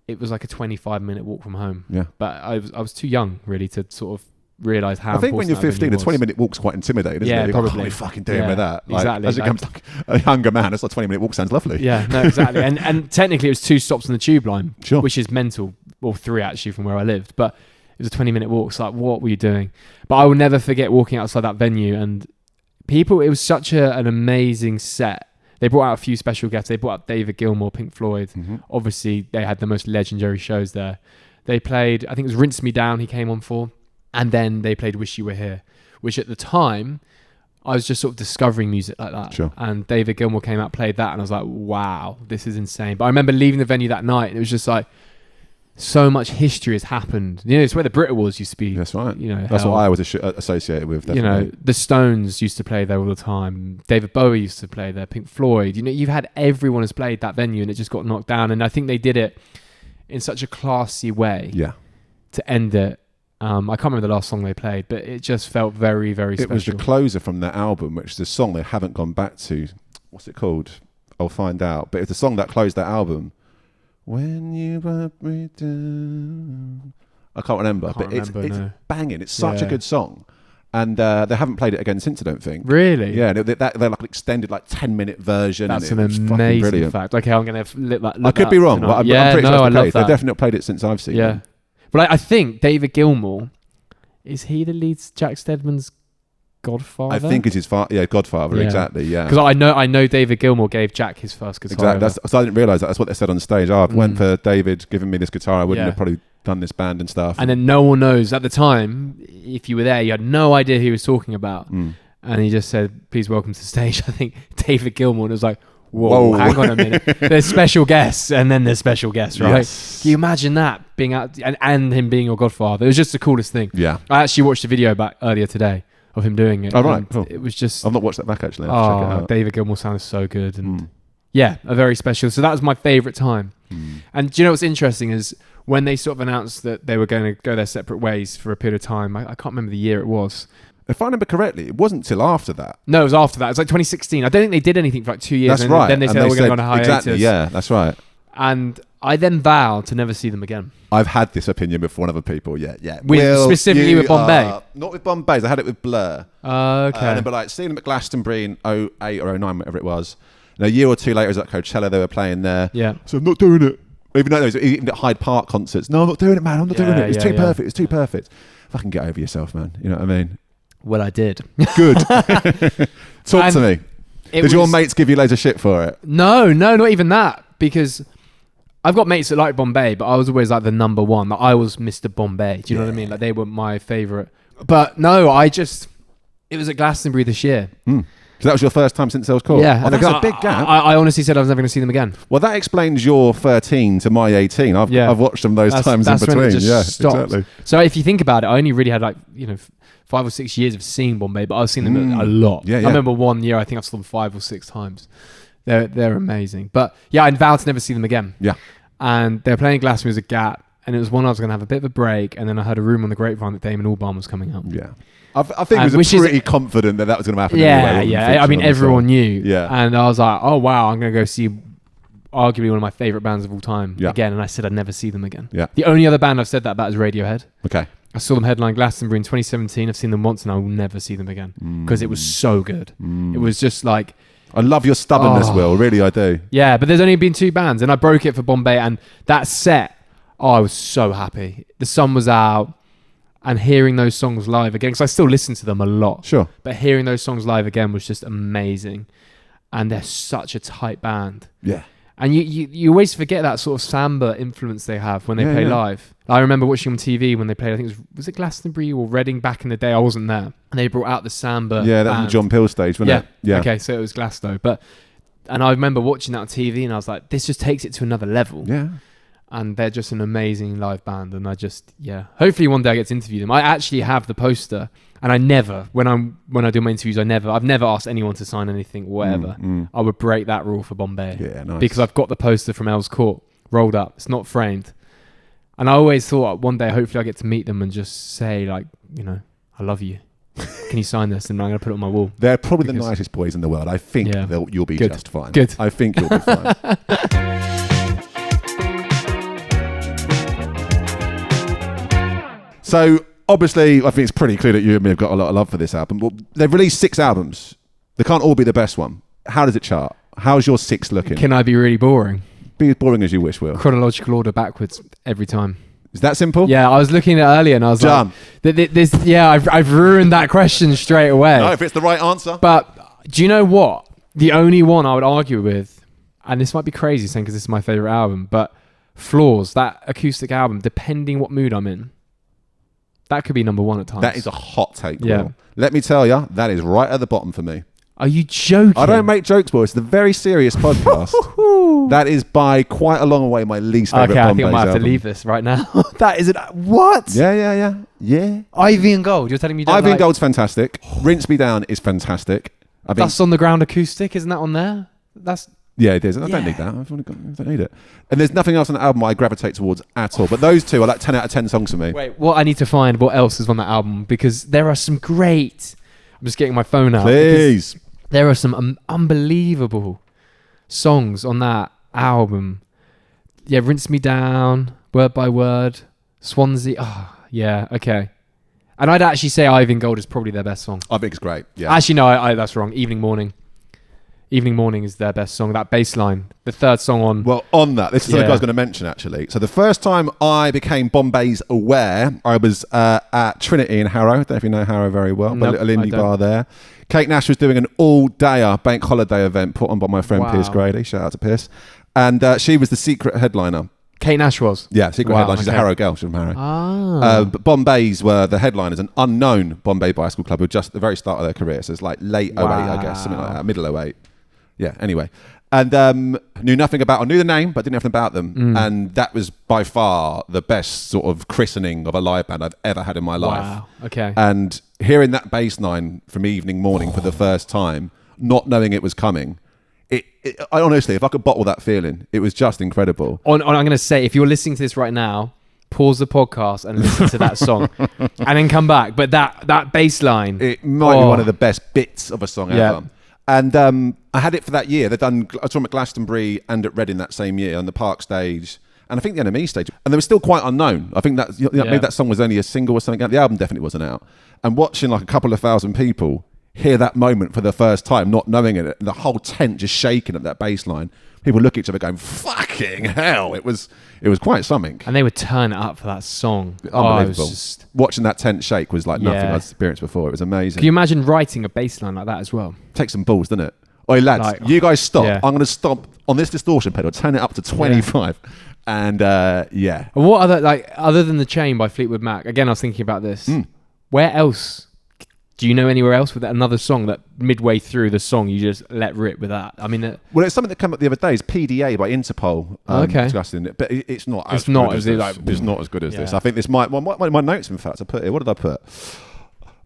It was like a 25-minute walk from home. Yeah. But I was too young really to sort of realise how I think when you're important that 15, a venue was. 20-minute walk's quite intimidating, isn't Yeah, it? You're probably. like, what are you fucking doing Yeah, with that? Like, exactly. as it comes like a younger man, it's like 20-minute walk sounds lovely. Yeah, no, exactly. and technically it was 2 stops on the tube line, Sure. which is mental. Well, 3 actually from where I lived, but it was a 20-minute walk. It's like, what were you doing? But I will never forget walking outside that venue, and people, it was such an amazing set. They brought out a few special guests. They brought out David Gilmour, Pink Floyd. Mm-hmm. Obviously, they had the most legendary shows there. They played, I think it was Rinse Me Down he came on for, and then they played Wish You Were Here, which at the time, I was just sort of discovering music like that. Sure. And David Gilmour came out, played that, and I was like, wow, this is insane. But I remember leaving the venue that night, and it was just like, so much history has happened. You know, it's where the Brit Awards used to be. That's right. You know, that's held. what I was associated with. Definitely. You know, the Stones used to play there all the time. David Bowie used to play there. Pink Floyd. You know, you've had everyone has played that venue, and it just got knocked down. And I think they did it in such a classy way. Yeah. To end it, I can't remember the last song they played, but it just felt very, very special. It was the closer from that album, which is a song they haven't gone back to. What's it called? I'll find out. But it's the song that closed that album. When you let me down. I can't remember, but it's banging. It's such a good song. And they haven't played it again since, I don't think. Really? Yeah, they're like an extended 10-minute version. That's and an amazing fact. Okay, I'm going to look that. I could be wrong, but I'm pretty sure they've definitely not played it since I've seen it. But I think David Gilmour, is he the lead Jack Steadman's godfather? I think it's his father. Yeah, godfather, exactly, yeah. Because I know David Gilmour gave Jack his first guitar. Exactly. So I didn't realise that. That's what they said on stage. I went for David giving me this guitar. I wouldn't have probably done this band and stuff. And then no one knows. At the time, if you were there, you had no idea who he was talking about. And he just said, please welcome to the stage, I think, David Gilmour. And it was like, whoa, hang on a minute. There's special guests, and then there's special guests, right? Yes. Can you imagine that, being out and him being your godfather? It was just the coolest thing. Yeah. I actually watched a video back earlier today of him doing it. Oh, right. Cool. It was just... I've not watched that back, actually. I'll check it out. David Gilmour sounds so good. And yeah, a very special. So that was my favourite time. And do you know what's interesting is when they sort of announced that they were going to go their separate ways for a period of time, I can't remember the year it was. If I remember correctly, it wasn't till after that. No, it was after that. It was like 2016. I don't think they did anything for like 2 years. That's right. Then they said, we're going on a hiatus. Exactly, yeah, that's right. And I then vowed to never see them again. I've had this opinion with one other people, yeah. Specifically with Bombay? Not with Bombay, I had it with Blur. Okay. I remember seeing them at Glastonbury in 08 or 09, whatever it was. And a year or two later, it was at Coachella, they were playing there. Yeah. So I'm not doing it. Even though there was even at Hyde Park concerts. No, I'm not doing it, man. I'm not doing it. It's too perfect. It's too perfect. Fucking get over yourself, man. You know what I mean? Well, I did. Good. Talk to me. Did your mates give you loads of shit for it? No, not even that. Because I've got mates that like Bombay, but I was always like the number one. Like, I was Mr. Bombay. Do you know what I mean? Like, they were my favourite. But no, it was at Glastonbury this year. So that was your first time since I was called? Yeah. Oh, that's a big gap. I honestly said I was never going to see them again. Well, that explains your 13 to my 18. I've watched them those times in between. When it just stopped. Exactly. So if you think about it, I only really had 5 or 6 years of seeing Bombay, but I've seen them a lot. Yeah. I remember one year, I think I've saw them 5 or 6 times. They're amazing. But yeah, I vowed to never see them again. Yeah. And they were playing Glastonbury as a Gap, and it was one I was going to have a bit of a break, and then I heard a rumour on the grapevine that Damon Albarn was coming up. Yeah. I think I was pretty confident that was going to happen anyway. Yeah. I mean, everyone knew. Yeah. And I was like, oh, wow, I'm going to go see arguably one of my favourite bands of all time again. And I said I'd never see them again. Yeah. The only other band I've said that about is Radiohead. Okay. I saw them headline Glastonbury in 2017. I've seen them once and I will never see them again because it was so good. It was just like... I love your stubbornness, Will. Really, I do. Yeah, but there's only been 2 bands and I broke it for Bombay, and that set, I was so happy. The sun was out and hearing those songs live again, because I still listen to them a lot. Sure. But hearing those songs live again was just amazing. And they're such a tight band. Yeah. And you always forget that sort of samba influence they have when they play live. I remember watching on TV when they played, I think was it Glastonbury or Reading back in the day? I wasn't there. And they brought out the samba. Yeah, that was the John Peel stage, wasn't it? Yeah. Okay, so it was Glasgow. And I remember watching that on TV and I was like, this just takes it to another level. Yeah. And they're just an amazing live band. And hopefully one day I get to interview them. I actually have the poster, and I never, when I do my interviews, I've never asked anyone to sign anything, whatever. I would break that rule for Bombay. Yeah, nice. Because I've got the poster from Earls Court rolled up. It's not framed. And I always thought one day, hopefully I get to meet them and just say, like, I love you. Can you sign this? And I'm going to put it on my wall. They're probably the nicest boys in the world. I think you'll be just fine. Good. I think you'll be fine. So obviously, I think it's pretty clear that you and me have got a lot of love for this album. Well, they've released 6 albums. They can't all be the best one. How does it chart? How's your 6 looking? Can I be really boring? Be as boring as you wish, Will. Chronological order backwards every time. Is that simple? Yeah, I was looking at it earlier and I was Done. like, I've ruined that question straight away. No, if it's the right answer. But do you know what? The only one I would argue with, and this might be crazy saying because this is my favourite album, but Flaws, that acoustic album, depending what mood I'm in, that could be number 1 at times. That is a hot take, Yeah. Will. Let me tell you, that is right at the bottom for me. Are you joking? I don't make jokes, boys. It's a very serious podcast. That is by quite a long way my least favourite Okay, I think Bombay's I might have album. to leave this right now. That is what? Yeah. Ivy and Gold. You're telling me you don't Ivy and like... Gold's fantastic. Rinse Me Down is fantastic. I think, Dust on the Ground acoustic, isn't that on there? That's... yeah, it is. I don't need that. I don't need it. And there's nothing else on the album I gravitate towards at all. But those 2 are like 10 out of 10 songs for me. Wait, what I need to find what else is on that album because there are some great... I'm just getting my phone out. Please. There are some unbelievable songs on that album. Yeah, Rinse Me Down, Word by Word, Swansea. Oh, yeah, okay. And I'd actually say Ivy and Gold is probably their best song. I think it's great. Yeah. Actually, no, I that's wrong. Evening Morning. Evening Morning is their best song. That bass line, the third song on... Well, on that, this is something I was going to mention, actually. So the first time I became Bombay's aware, I was at Trinity in Harrow. I don't know if you know Harrow very well, but a little indie bar there. Kate Nash was doing an all-dayer bank holiday event put on by my friend Pierce Grady. Shout out to Pierce. And she was the secret headliner. Kate Nash was? Yeah, secret headliner. She's a Harrow girl. She's from Harrow. Ah. But Bombay's were the headliners, an unknown Bombay Bicycle Club who were just at the very start of their career. So it's like late 08, I guess, something like that, middle 08. Yeah, anyway. And knew nothing about, I knew the name, but didn't know nothing about them. And that was by far the best sort of christening of a live band I've ever had in my life. Wow, okay. And hearing that bass line from Evening Morning for the first time, not knowing it was coming, I honestly, if I could bottle that feeling, it was just incredible. I'm going to say, if you're listening to this right now, pause the podcast and listen to that song and then come back. But that bass line... It might be one of the best bits of a song ever. And I had it for that year. They'd done, I saw them at Glastonbury and at Reading that same year on the Park stage. And I think the NME stage. And they were still quite unknown. I think that maybe that song was only a single or something. The album definitely wasn't out. And watching like a couple of thousand people hear that moment for the first time, not knowing it, and the whole tent just shaking at that bass line. People look at each other going, fucking hell. It was quite something. And they would turn it up for that song. Unbelievable. Watching that tent shake was like nothing I'd experienced before. It was amazing. Can you imagine writing a bass line like that as well? Takes some balls, doesn't it? Oi, lads, you guys stop. I'm going to stop on this distortion pedal, turn it up to 25. And And what other than The Chain by Fleetwood Mac, again, I was thinking about this. Where else? Do you know anywhere else with another song that midway through the song you just let rip with that? I mean, well, it's something that came up the other day. It's PDA by Interpol. Discussing it, but it's not. It's not as good as this. I think this might. Well, my notes, in fact, I put here. What did I put?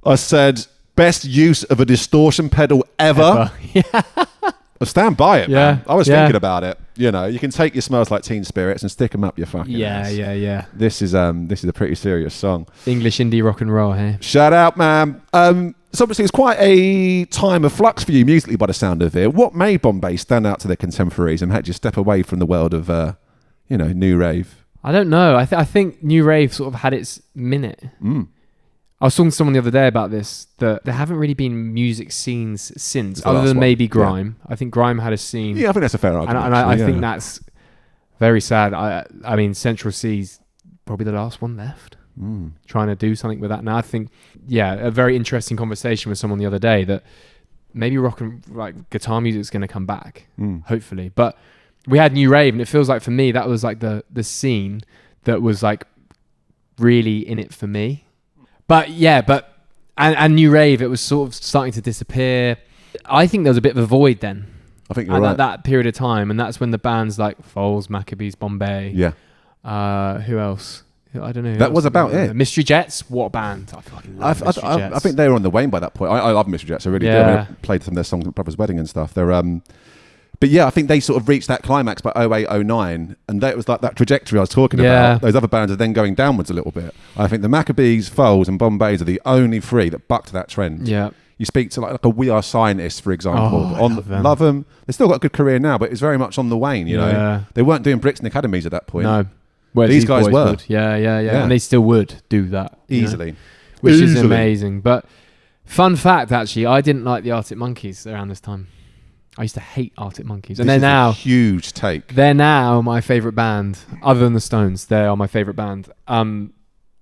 I said best use of a distortion pedal ever. I stand by it, man. I was thinking about it. You know, you can take your Smells Like Teen Spirits and stick them up your fucking ass. Yeah. This is a pretty serious song. English indie rock and roll, hey? Shout out, man. So obviously it's quite a time of flux for you musically by the sound of it. What made Bombay stand out to their contemporaries and had you step away from the world of, new rave? I don't know. I think new rave sort of had its minute. I was talking to someone the other day about this, that there haven't really been music scenes since, other than maybe grime. I think grime had a scene. Yeah, I think that's a fair argument. And I think that's very sad. I mean, Central C's probably the last one left. Trying to do something with that now. I think, a very interesting conversation with someone the other day that maybe rock and guitar music is going to come back, hopefully. But we had new rave, and it feels like for me that was like the scene that was like really in it for me. But and new rave, it was sort of starting to disappear. I think there was a bit of a void then. I think you're right. That period of time, and that's when the bands like Foals, Maccabees, Bombay. Who else? I don't know. That was about it. Mystery Jets, what band? I fucking love Mystery Jets. I think they were on the wane by that point. I love Mystery Jets. I really do. I played some of their songs at Brother's Wedding and stuff. They're But I think they sort of reached that climax by 08, 09, and that was like that trajectory I was talking about. Those other bands are then going downwards a little bit. I think the Maccabees, Foals, and Bombays are the only three that bucked that trend. Yeah. You speak to like a We Are Scientists, for example. Love them. They've still got a good career now, but it's very much on the wane, you know. They weren't doing Brixton Academies at that point. Whereas These guys boys were. would. Yeah. And they still would do that. Easily. Which is amazing. But fun fact, actually, I didn't like the Arctic Monkeys around this time. I used to hate Arctic Monkeys. And This they're is now... a huge take. They're now my favourite band. Other than the Stones, they are my favourite band.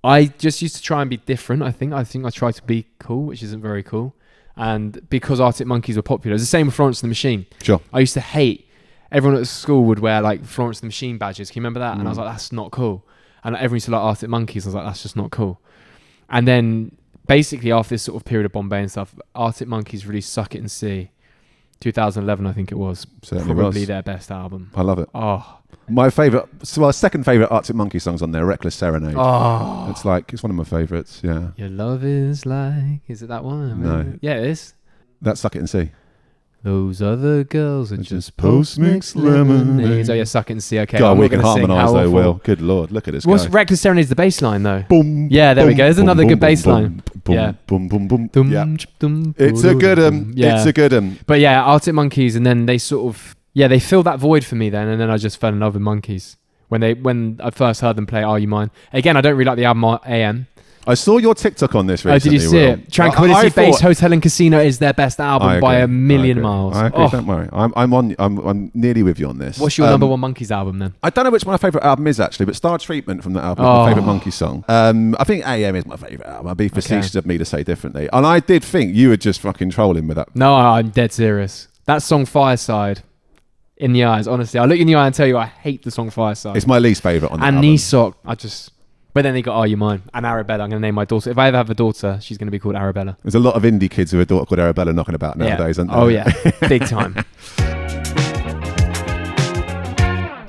I just used to try and be different, I think. I try to be cool, which isn't very cool. And because Arctic Monkeys were popular, it's the same with Florence and the Machine. Sure. I used to hate... Everyone at school would wear like Florence and the Machine badges. Can you remember that? And I was like, that's not cool. And everyone used to like Arctic Monkeys. I was like, that's just not cool. And then basically after this sort of period of Bombay and stuff, Arctic Monkeys released Suck It and See. 2011, I think it was. Certainly probably was. their best album. I love it. Oh, My second favourite Arctic Monkey songs on there, Reckless Serenade. oh, It's one of my favourites, yeah. your love is like, is it that one? No. Yeah, it is. That's Suck It and See. Those other girls are just post-mixed post-mixed lemonades. lemonade. Oh yeah, Suck It and See. Okay, God, I'm we not can gonna sing. harmonise How though, awful. Will. Good Lord, look at this What's guy. Reckless Serenade is the bass line though. Boom, Yeah, there we boom, go. There's boom, another boom, good bass boom, line. boom, Yeah. boom, boom, boom. Dum, Yeah. dum, It's a good yeah. It's a good But yeah, Arctic Monkeys, and then they sort of they filled that void for me then, and then I just fell in love with Monkeys when I first heard them play Are You Mine. Again, I don't really like the album AM. I saw your TikTok on this Oh, recently. did you see Will. it? Tranquility I Base thought- Hotel and Casino is their best I album by agree. a million I agree. miles. I agree. Oh. Don't worry. I'm nearly with you on this. What's your number one Monkeys album then? I don't know which my favourite album is actually, but Star Treatment from that album is Oh. my favourite Monkey song. I think AM is my favourite album. I'd be facetious of me to say differently. And I did think you were just fucking trolling with that. No, I'm dead serious. That song Fireside, in the eyes, honestly. I'll look you in the eye and tell you I hate the song Fireside. It's my least favourite on that And album. Knee Sock, but then they got Are You Mine? And Arabella, I'm going to name my daughter. If I ever have a daughter, she's going to be called Arabella. There's a lot of indie kids with a daughter called Arabella knocking about nowadays, aren't there? Oh yeah, big time.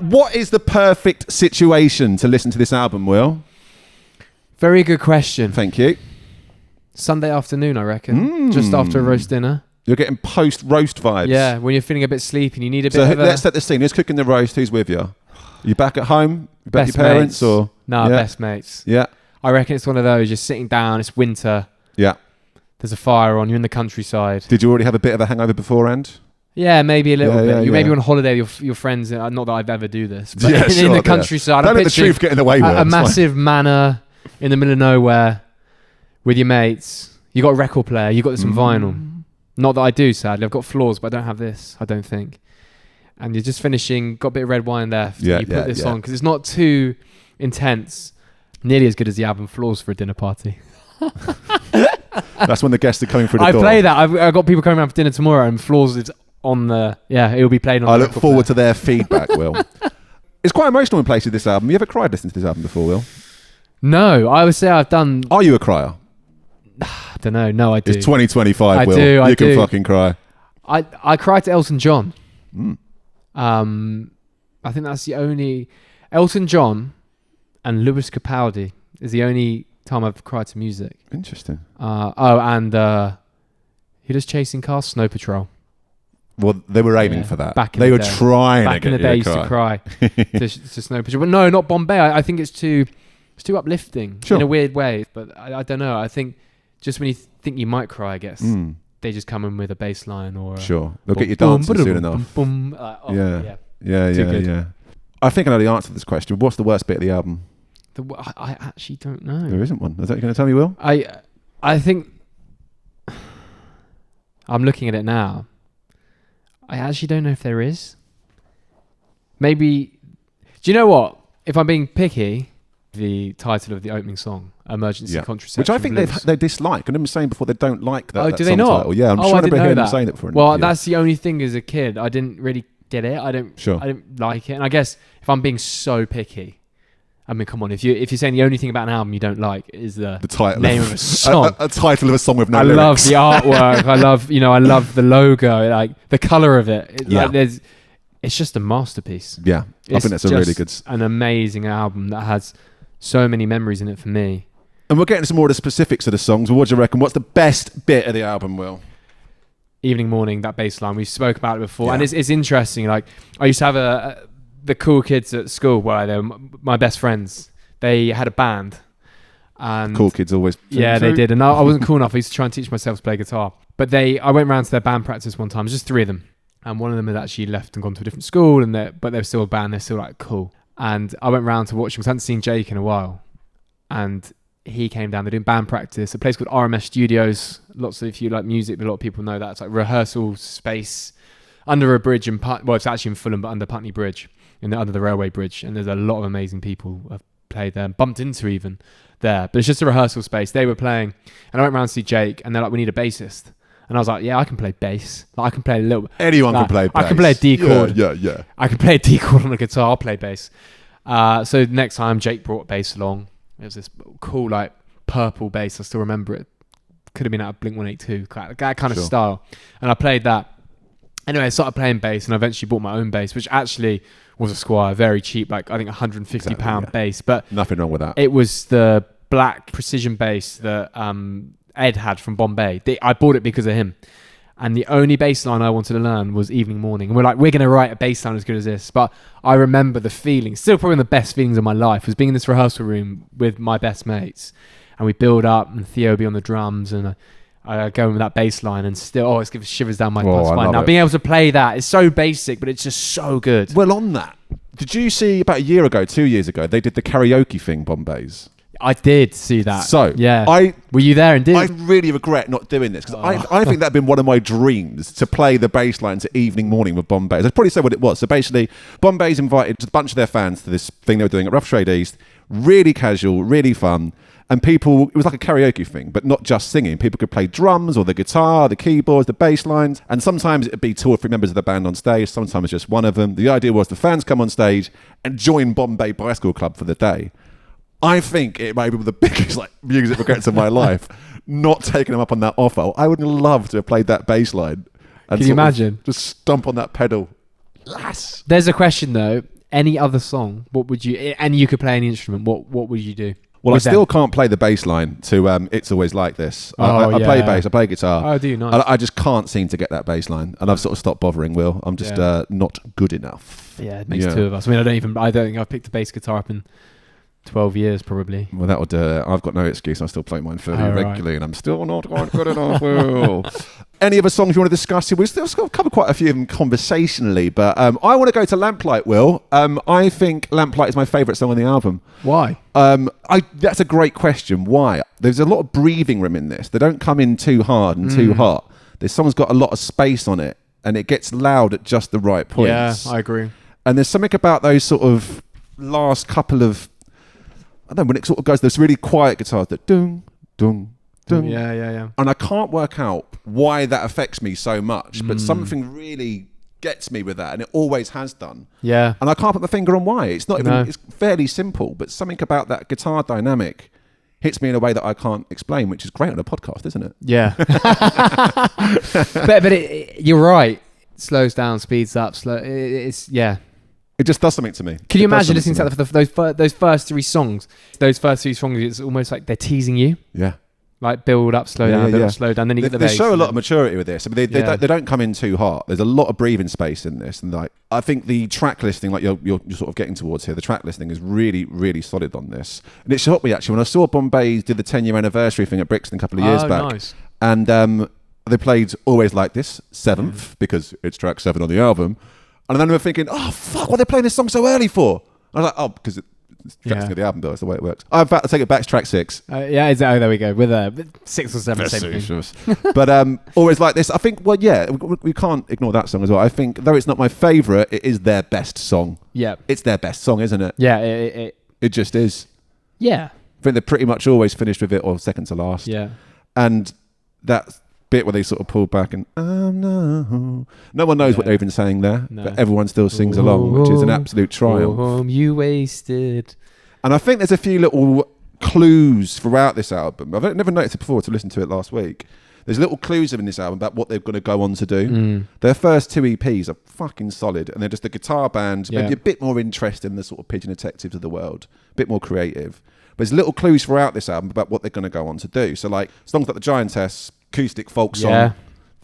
What is the perfect situation to listen to this album, Will? Very good question. Thank you. Sunday afternoon, I reckon. Just after a roast dinner. You're getting post-roast vibes. Yeah, when you're feeling a bit sleepy and you need a bit So of a... let's set the scene. Who's cooking the roast? Who's with you? You back at home? You back Best your parents? mates. Or No, yeah. best mates. Yeah. I reckon it's one of those, you're sitting down, it's winter, Yeah. there's a fire on, you're in the countryside. Did you already have a bit of a hangover beforehand? Yeah, maybe a little Yeah, bit. yeah, You maybe yeah. on holiday with your friends. Not that I'd ever do this, but Yeah, in sure, the yeah. countryside, Don't I'm let the picturing truth get in the way, Will. a It's fine. massive manor in the middle of nowhere with your mates. You got a record player. You got some vinyl. Not that I do, sadly. I've got floors, but I don't have this. I don't think. And you're just finishing. Got a bit of red wine left. Yeah, you put yeah, this yeah. on because it's not too intense. Nearly as good as the album Floors for a dinner party. That's when the guests are coming through the I door. play that. I've got people coming around for dinner tomorrow, and Floors is on the. Yeah, it'll be played on. I the look record forward player. to their feedback, Will. It's quite emotional in places, this album. You ever cried listening to this album before, Will? No, I would say I've done. Are you a crier? I don't know. No, I do. It's 2025, I Will. do, I You can do. fucking cry. I cried to Elton John. Mm. I think that's the only Elton John and Lewis Capaldi is the only time I've cried to music. Interesting. And who does Chasing Cars? Snow Patrol. Well, they were aiming Yeah, for that. back in They the were day. trying Back to in the get day, I you used to to cry. cry to Snow Patrol, but no, not Bombay. I think it's too uplifting Sure. in a weird way. But I don't know. I think just when you think you might cry, I guess they just come in with a bass line or Sure. They'll get you boom, dancing boom, soon boom, enough. boom, Yeah. yeah. Too good. Yeah. I think I know the answer to this question. What's the worst bit of the album? I actually don't know. There isn't one. Is that what you're going to tell me, Will? I think I'm looking at it now. I actually don't know if there is. Maybe. Do you know what? If I'm being picky, the title of the opening song, "Emergency Contraception," Which I think from Lewis. they dislike. And I'm saying before they don't like that. Oh, that do they song not? Title. Yeah, I'm I trying to didn't hear know them that. saying it for an Well, interview. that's the only thing as a kid. I didn't really get it. I didn't like it. And I guess if I'm being so picky, I mean, come on. If you're saying the only thing about an album you don't like is the title name of a song. a title of a song with no I lyrics. love the artwork. I love the logo, like the color of it. It's just a masterpiece. Yeah, I think that's a really good. An amazing album that has so many memories in it for me. And we're getting some more of the specifics of the songs. Well, what do you reckon? What's the best bit of the album, Will? Evening Morning, that bass line. We spoke about it before, Yeah. and it's interesting. Like I used to have the cool kids at school where they were my best friends. They had a band. And Cool kids always. yeah, they did. And I wasn't cool enough. I used to try and teach myself to play guitar. But I went round to their band practice one time. It was just three of them. And one of them had actually left and gone to a different school. But they're still a band. They're still like cool. And I went round to watch him because I hadn't seen Jake in a while. And he came down. They're doing band practice. A place called RMS Studios. Lots of, if you like music, a lot of people know that. It's like rehearsal space under a bridge in it's actually in Fulham, but under Putney Bridge, under the railway bridge. And there's a lot of amazing people I've played there and bumped into even there. But it's just a rehearsal space. They were playing, and I went round to see Jake, and they're like, "We need a bassist." And I was like, "Yeah, I can play bass. Like, I can play a little. Anyone can play bass. I can play a D chord. Yeah. I can play a D chord on a guitar. I'll play bass." So next time, Jake brought bass along. It was this cool, like, purple bass. I still remember it. Could have been out of Blink-182, that kind of style. And I played that. Anyway, I started playing bass, and I eventually bought my own bass, which actually was a Squire, very cheap, like I think £150 bass. But nothing wrong with that. It was the black precision bass that Ed had from Bombay. I bought it because of him. And the only bass line I wanted to learn was Evening Morning. And we're like, we're going to write a bass line as good as this. But I remember the feeling, still probably one of the best feelings of my life, was being in this rehearsal room with my best mates. And we build up, and Theo will be on the drums, and I go in with that bass line, and still, it gives shivers down my spine. Now, being able to play that is so basic, but it's just so good. Well, on that, did you see about 2 years ago, they did the karaoke thing, Bombay's? I did see that. So, yeah. Were you there and did? I really regret not doing this, because I think that'd been one of my dreams, to play the bass line to Evening Morning with Bombay's. I'd probably say what it was. So basically, Bombay's invited a bunch of their fans to this thing they were doing at Rough Trade East. Really casual, really fun. And people, it was like a karaoke thing, but not just singing. People could play drums or the guitar, the keyboards, the bass lines. And sometimes it'd be 2 or 3 members of the band on stage. Sometimes just one of them. The idea was the fans come on stage and join Bombay Bicycle Club for the day. I think it may be the biggest music regrets of my life, not taking them up on that offer. I would love to have played that bass line. Can you imagine? Just stomp on that pedal. Yes. There's a question though. Any other song, what would you, and you could play any instrument, what would you do? Well, I still can't play the bass line to It's Always Like This. I play bass, I play guitar. Oh, do you? Nice. I just can't seem to get that bass line. And I've sort of stopped bothering, Will. I'm just not good enough. Yeah, it makes 2 of us. I mean, I don't think I've picked a bass guitar up in 12 years, probably. Well, that would I've got no excuse. I still play mine fairly regularly, and I'm still not quite good enough, Will. Any other songs you want to discuss here? We've still covered quite a few of them conversationally, but I want to go to Lamplight, Will. I think Lamplight is my favourite song on the album. Why? That's a great question. Why? There's a lot of breathing room in this. They don't come in too hard and too hot. This song's got a lot of space on it, and it gets loud at just the right points. Yeah, I agree. And there's something about those sort of last couple of, I don't know, when it sort of goes, there's really quiet guitars that dung, dung, dung. Yeah. And I can't work out why that affects me so much, but something really gets me with that, and it always has done. Yeah. And I can't put my finger on why. It's not even, it's fairly simple, but something about that guitar dynamic hits me in a way that I can't explain, which is great on a podcast, isn't it? Yeah. but you're right. It slows down, speeds up, It just does something to me. Can you imagine listening to that, those first 3 songs? Those first 3 songs, it's almost like they're teasing you. Yeah. Like build up, slow down, build up, slow down. Then you get the bass. They show a lot of maturity with this. I mean, they don't come in too hard. There's a lot of breathing space in this, and I think the track listing, like you're sort of getting towards here, the track listing is really, really solid on this. And it shocked me actually when I saw Bombay did the 10-year anniversary thing at Brixton a couple of years back. Nice. And they played Always Like This 7th because it's track 7 on the album. And then I remember thinking, oh fuck, what are they playing this song so early for? And I was like, oh, because it's tracks of the album, though. That's the way it works. I'm about to take it back to track 6. There we go. With 6 or 7, same thing. But Always Like This, I think, we can't ignore that song as well. I think, though it's not my favourite, it is their best song. Yeah. It's their best song, isn't it? Yeah, it just is. Yeah. I think they're pretty much always finished with it, or second to last. Yeah. And that bit where they sort of pull back and no one knows what they're even saying there, but everyone still sings along, which is an absolute triumph. Home you wasted. And I think there's a few little clues throughout this album. I've never noticed it before to listen to it last week. There's little clues in this album about what they're going to go on to do. Their first 2 EPs are fucking solid, and they're just a guitar band, maybe a bit more interesting than the sort of Pigeon Detectives of the world, a bit more creative. But there's little clues throughout this album about what they're going to go on to do. So like songs like The Giantess, acoustic folk song. Yeah.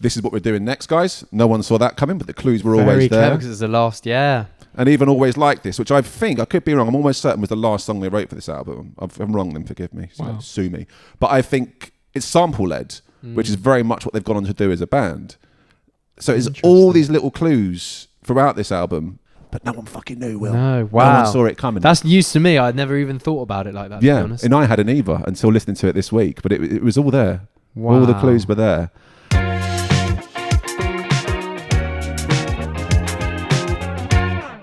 This is what we're doing next, guys. No one saw that coming, but the clues were always there. Very because it's the last, And even Always Like This, which I think, I could be wrong, I'm almost certain was the last song they wrote for this album. If I'm wrong, then forgive me. So sue me. But I think it's sample-led, which is very much what they've gone on to do as a band. So it's all these little clues throughout this album. but no one fucking knew, Will. No, wow. No one saw it coming. That's news to me. I'd never even thought about it like that, to be honest. And I hadn't either until listening to it this week, but it was all there. Wow. All the clues were there.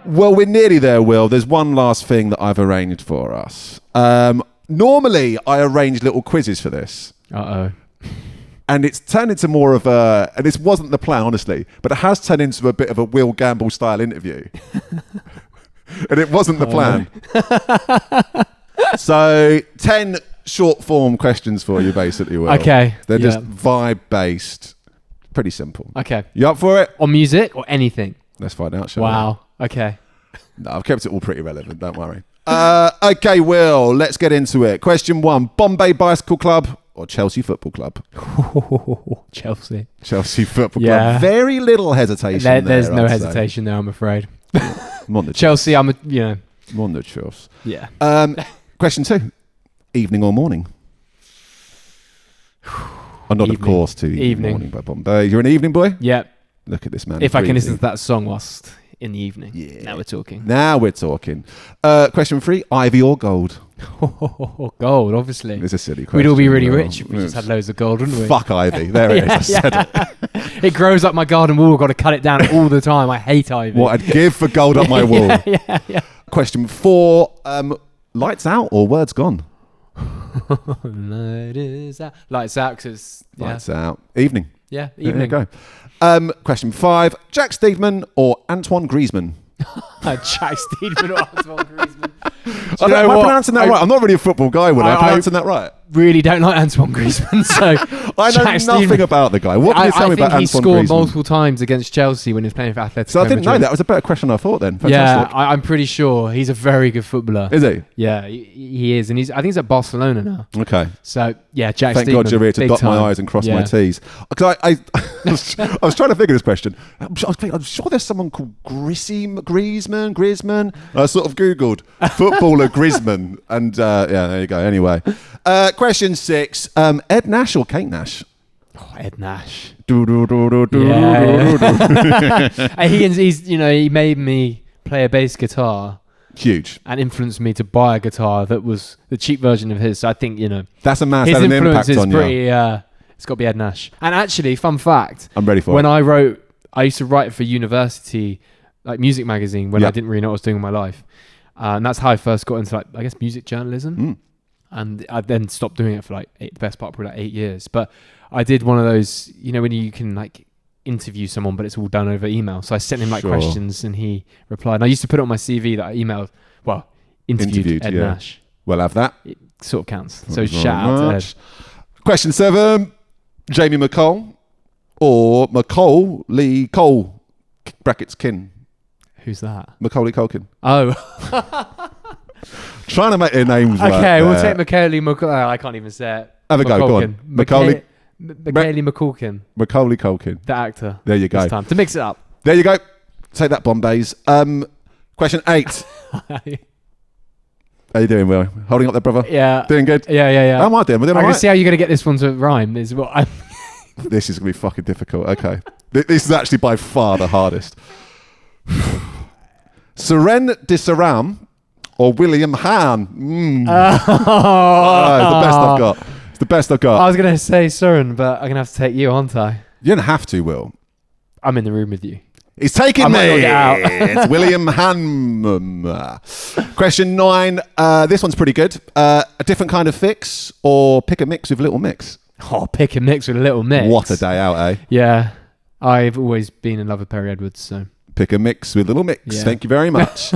Well, we're nearly there, Will. There's one last thing that I've arranged for us. Normally, I arrange little quizzes for this. Uh-oh. And it's turned into more of a... And this wasn't the plan, honestly, but it has turned into a bit of a Will Gamble-style interview. And it wasn't the plan. So, 10 short-form questions for you, basically, Will. Okay. They're just vibe-based. Pretty simple. Okay. You up for it? On music or anything? Let's find out, shall we? Wow. Okay. No, I've kept it all pretty relevant, don't worry. Okay, Will, let's get into it. Question 1, Bombay Bicycle Club or Chelsea Football Club? Chelsea. Chelsea Football Club. Very little hesitation There's no hesitation there, I'm afraid. Chelsea, I'm Mon de Chelsea. Yeah. Question 2, evening or morning? I'm not, of course, to Evening Morning by Bombay. You're an evening boy? Yeah. Look at this man. If I can listen to that song whilst in the evening. Yeah. Now we're talking. Question 3, Ivy or gold? Gold, obviously. It's a silly question. We'd all be really rich if we just had loads of gold, wouldn't we? Fuck Ivy. There it is. I said it. It grows up my garden wall. I've got to cut it down all the time. I hate ivy. What I'd give for gold up my wall. Yeah. Question 4, lights out or words gone? Lights out because... Lights out. Evening. Yeah, evening. There you go. Question 5, Jack Steedman or Antoine Greizmann? Jack Steedman or Antoine Greizmann. Am I pronouncing that right? I'm not really a football guy, Will I? Am I pronouncing that right? Really don't like Antoine Greizmann, so I know nothing about the guy. What can you tell me about Antoine Greizmann? I think he scored multiple times against Chelsea when he was playing for Atletico. So I didn't know that. That was a better question than I thought then. Fantastic. Yeah, I'm pretty sure he's a very good footballer. Is he? Yeah, he is, and I think he's at Barcelona now. Okay. So yeah, Jack Thank Steedman, God you're here to dot my I's and cross my T's. Because I was trying to figure this question. I'm sure there's someone called Griezmann. I sort of Googled footballer Griezmann, and there you go. Anyway, question 6, Ed Nash or Kate Nash? Oh, Ed Nash. He made me play a bass guitar. Huge. And influenced me to buy a guitar that was the cheap version of his. So I think, that's a massive his impact on pretty, you. It's got to be Ed Nash. And actually, fun fact. I'm ready for it. When I used to write for university, like music magazine, when I didn't really know what I was doing in my life. And that's how I first got into, music journalism. And I then stopped doing it for the best part of 8 years. But I did one of those, when you can interview someone, but it's all done over email. So I sent him questions and he replied. And I used to put it on my CV that I interviewed Ed Nash. We'll have that. It sort of counts. So shout out to Ed. Question 7, Jamie McCall or Macaulay Cole, brackets kin. Who's that? Macaulay Culkin. Oh. Trying to make their names okay, we'll take Macaulay McCulkin. I can't even say it. Have a go, go on. Macaulay McCulkin. Macaulay Culkin. The actor. There you go. This time. To mix it up. There you go. Take that, Bombays. Question 8. How you doing, Will? Holding up there, brother? Yeah. Doing good? Yeah. How am I doing? I can see how you're going to get this one to rhyme. This is This is going to be fucking difficult. Okay. This is actually by far the hardest. Seren de Saram or William Hahn? It's the best I've got. It's the best I've got. I was going to say Surin, but I'm going to have to take you, aren't I? You don't have to, Will. I'm in the room with you. He's taking me. Out. It's William Hahn. Question 9. This one's pretty good. A different kind of fix or pick a mix with Little Mix? Oh, pick a mix with a Little Mix. What a day out, eh? Yeah. I've always been in love with Perry Edwards, so... Pick a mix with Little Mix. Yeah. Thank you very much.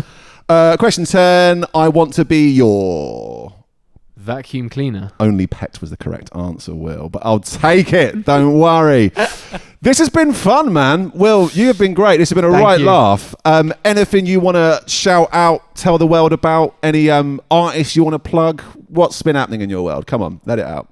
Question 10. I want to be your... Vacuum cleaner. Only pet was the correct answer, Will. But I'll take it. Don't worry. This has been fun, man. Will, you have been great. This has been a right laugh. Anything you want to shout out, tell the world about? Any artists you want to plug? What's been happening in your world? Come on, let it out.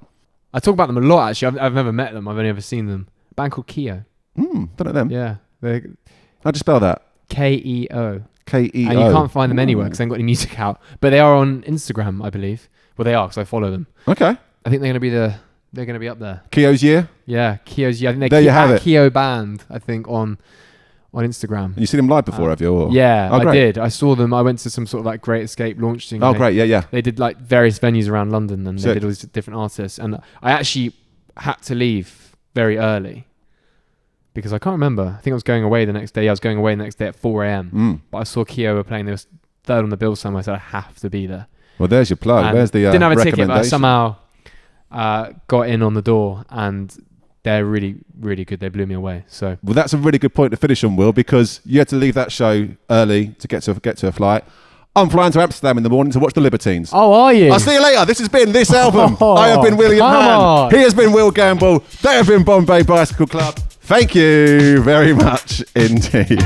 I talk about them a lot, actually. I've never met them. I've only ever seen them. A band called Keo. Don't know them. Yeah. How'd you spell that? K-E-O. K-E-O. And you can't find them anywhere because they haven't got any music out. But they are on Instagram, I believe. Well, they are because I follow them. Okay. I think they're going to be up there. Keo's year? Yeah, Keo's year. I think there you have it. Keo Band, I think, on on Instagram. And you seen them live before, have you? Or? Yeah, Oh, I did. I saw them. I went to some sort of like Great Escape launch thing. Oh, great. Yeah. They did like various venues around London, and Sick. they did all these different artists. And I actually had to leave very early because I can't remember. I think I was going away the next day. I was going away the next day at 4 a.m. But I saw Kyo were playing. They were third on the bill somewhere, so I have to be there. Well, there's your plug. And there's the didn't have a ticket, but I recommendation. somehow got in on the door, and they're really, really good. They blew me away. So, well, that's a really good point to finish on, Will, because you had to leave that show early to get to a flight. I'm flying to Amsterdam in the morning to watch the Libertines. oh, are you? I'll see you later. This has been This Album. Oh, I have been William come Hand. on. He has been Will Gamble. They have been Bombay Bicycle Club. Thank you very much indeed.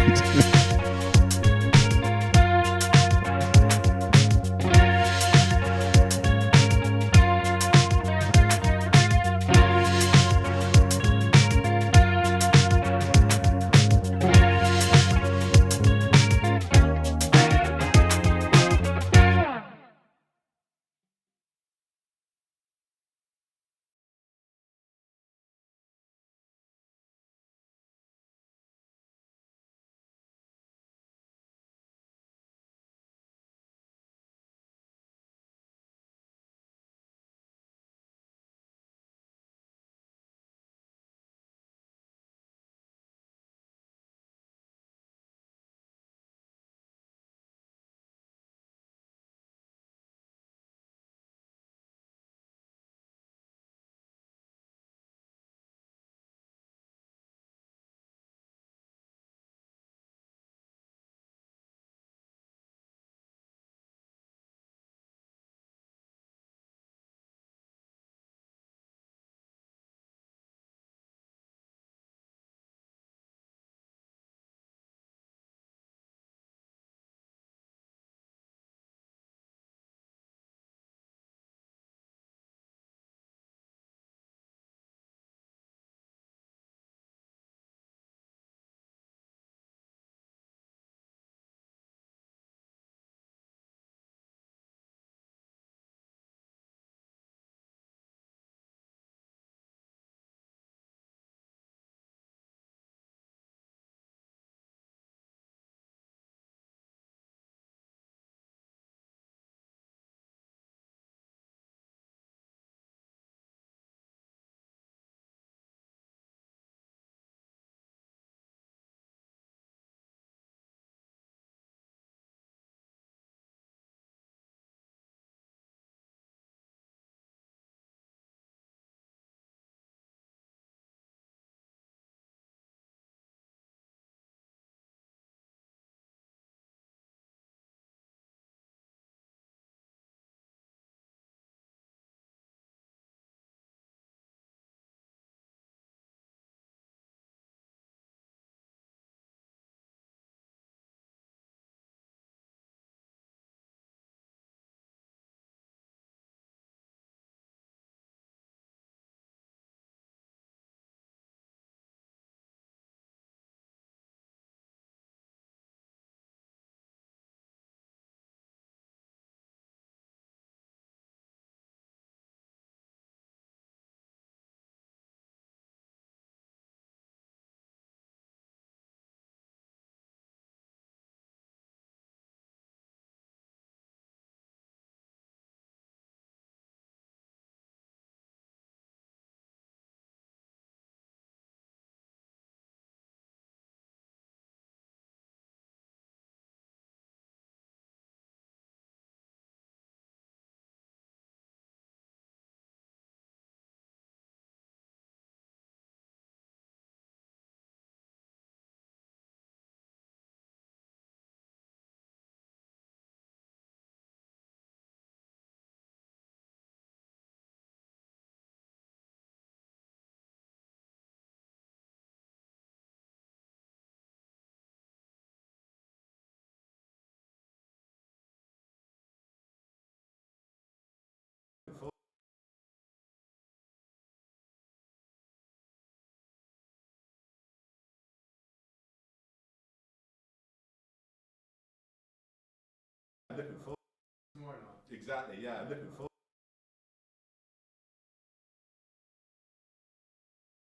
Exactly, yeah. I'm looking forward.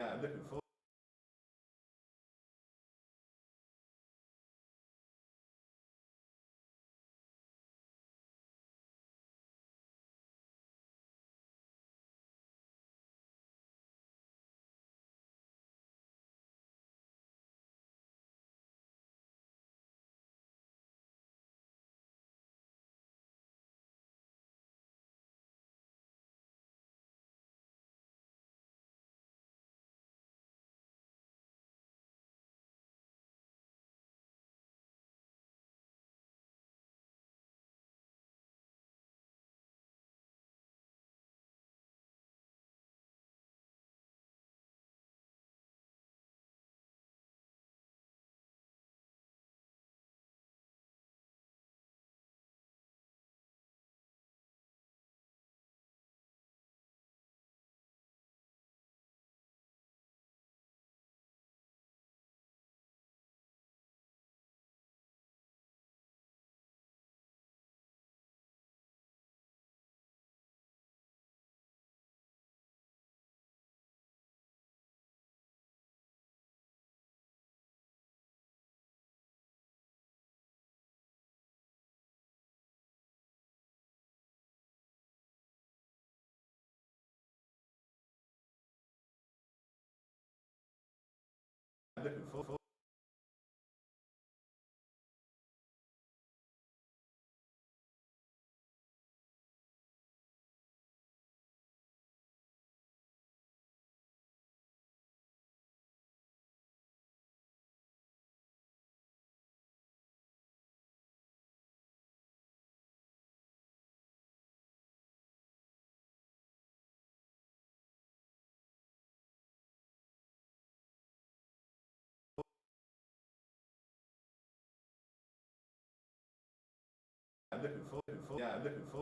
Yeah, I'm looking forward. I'm looking forward.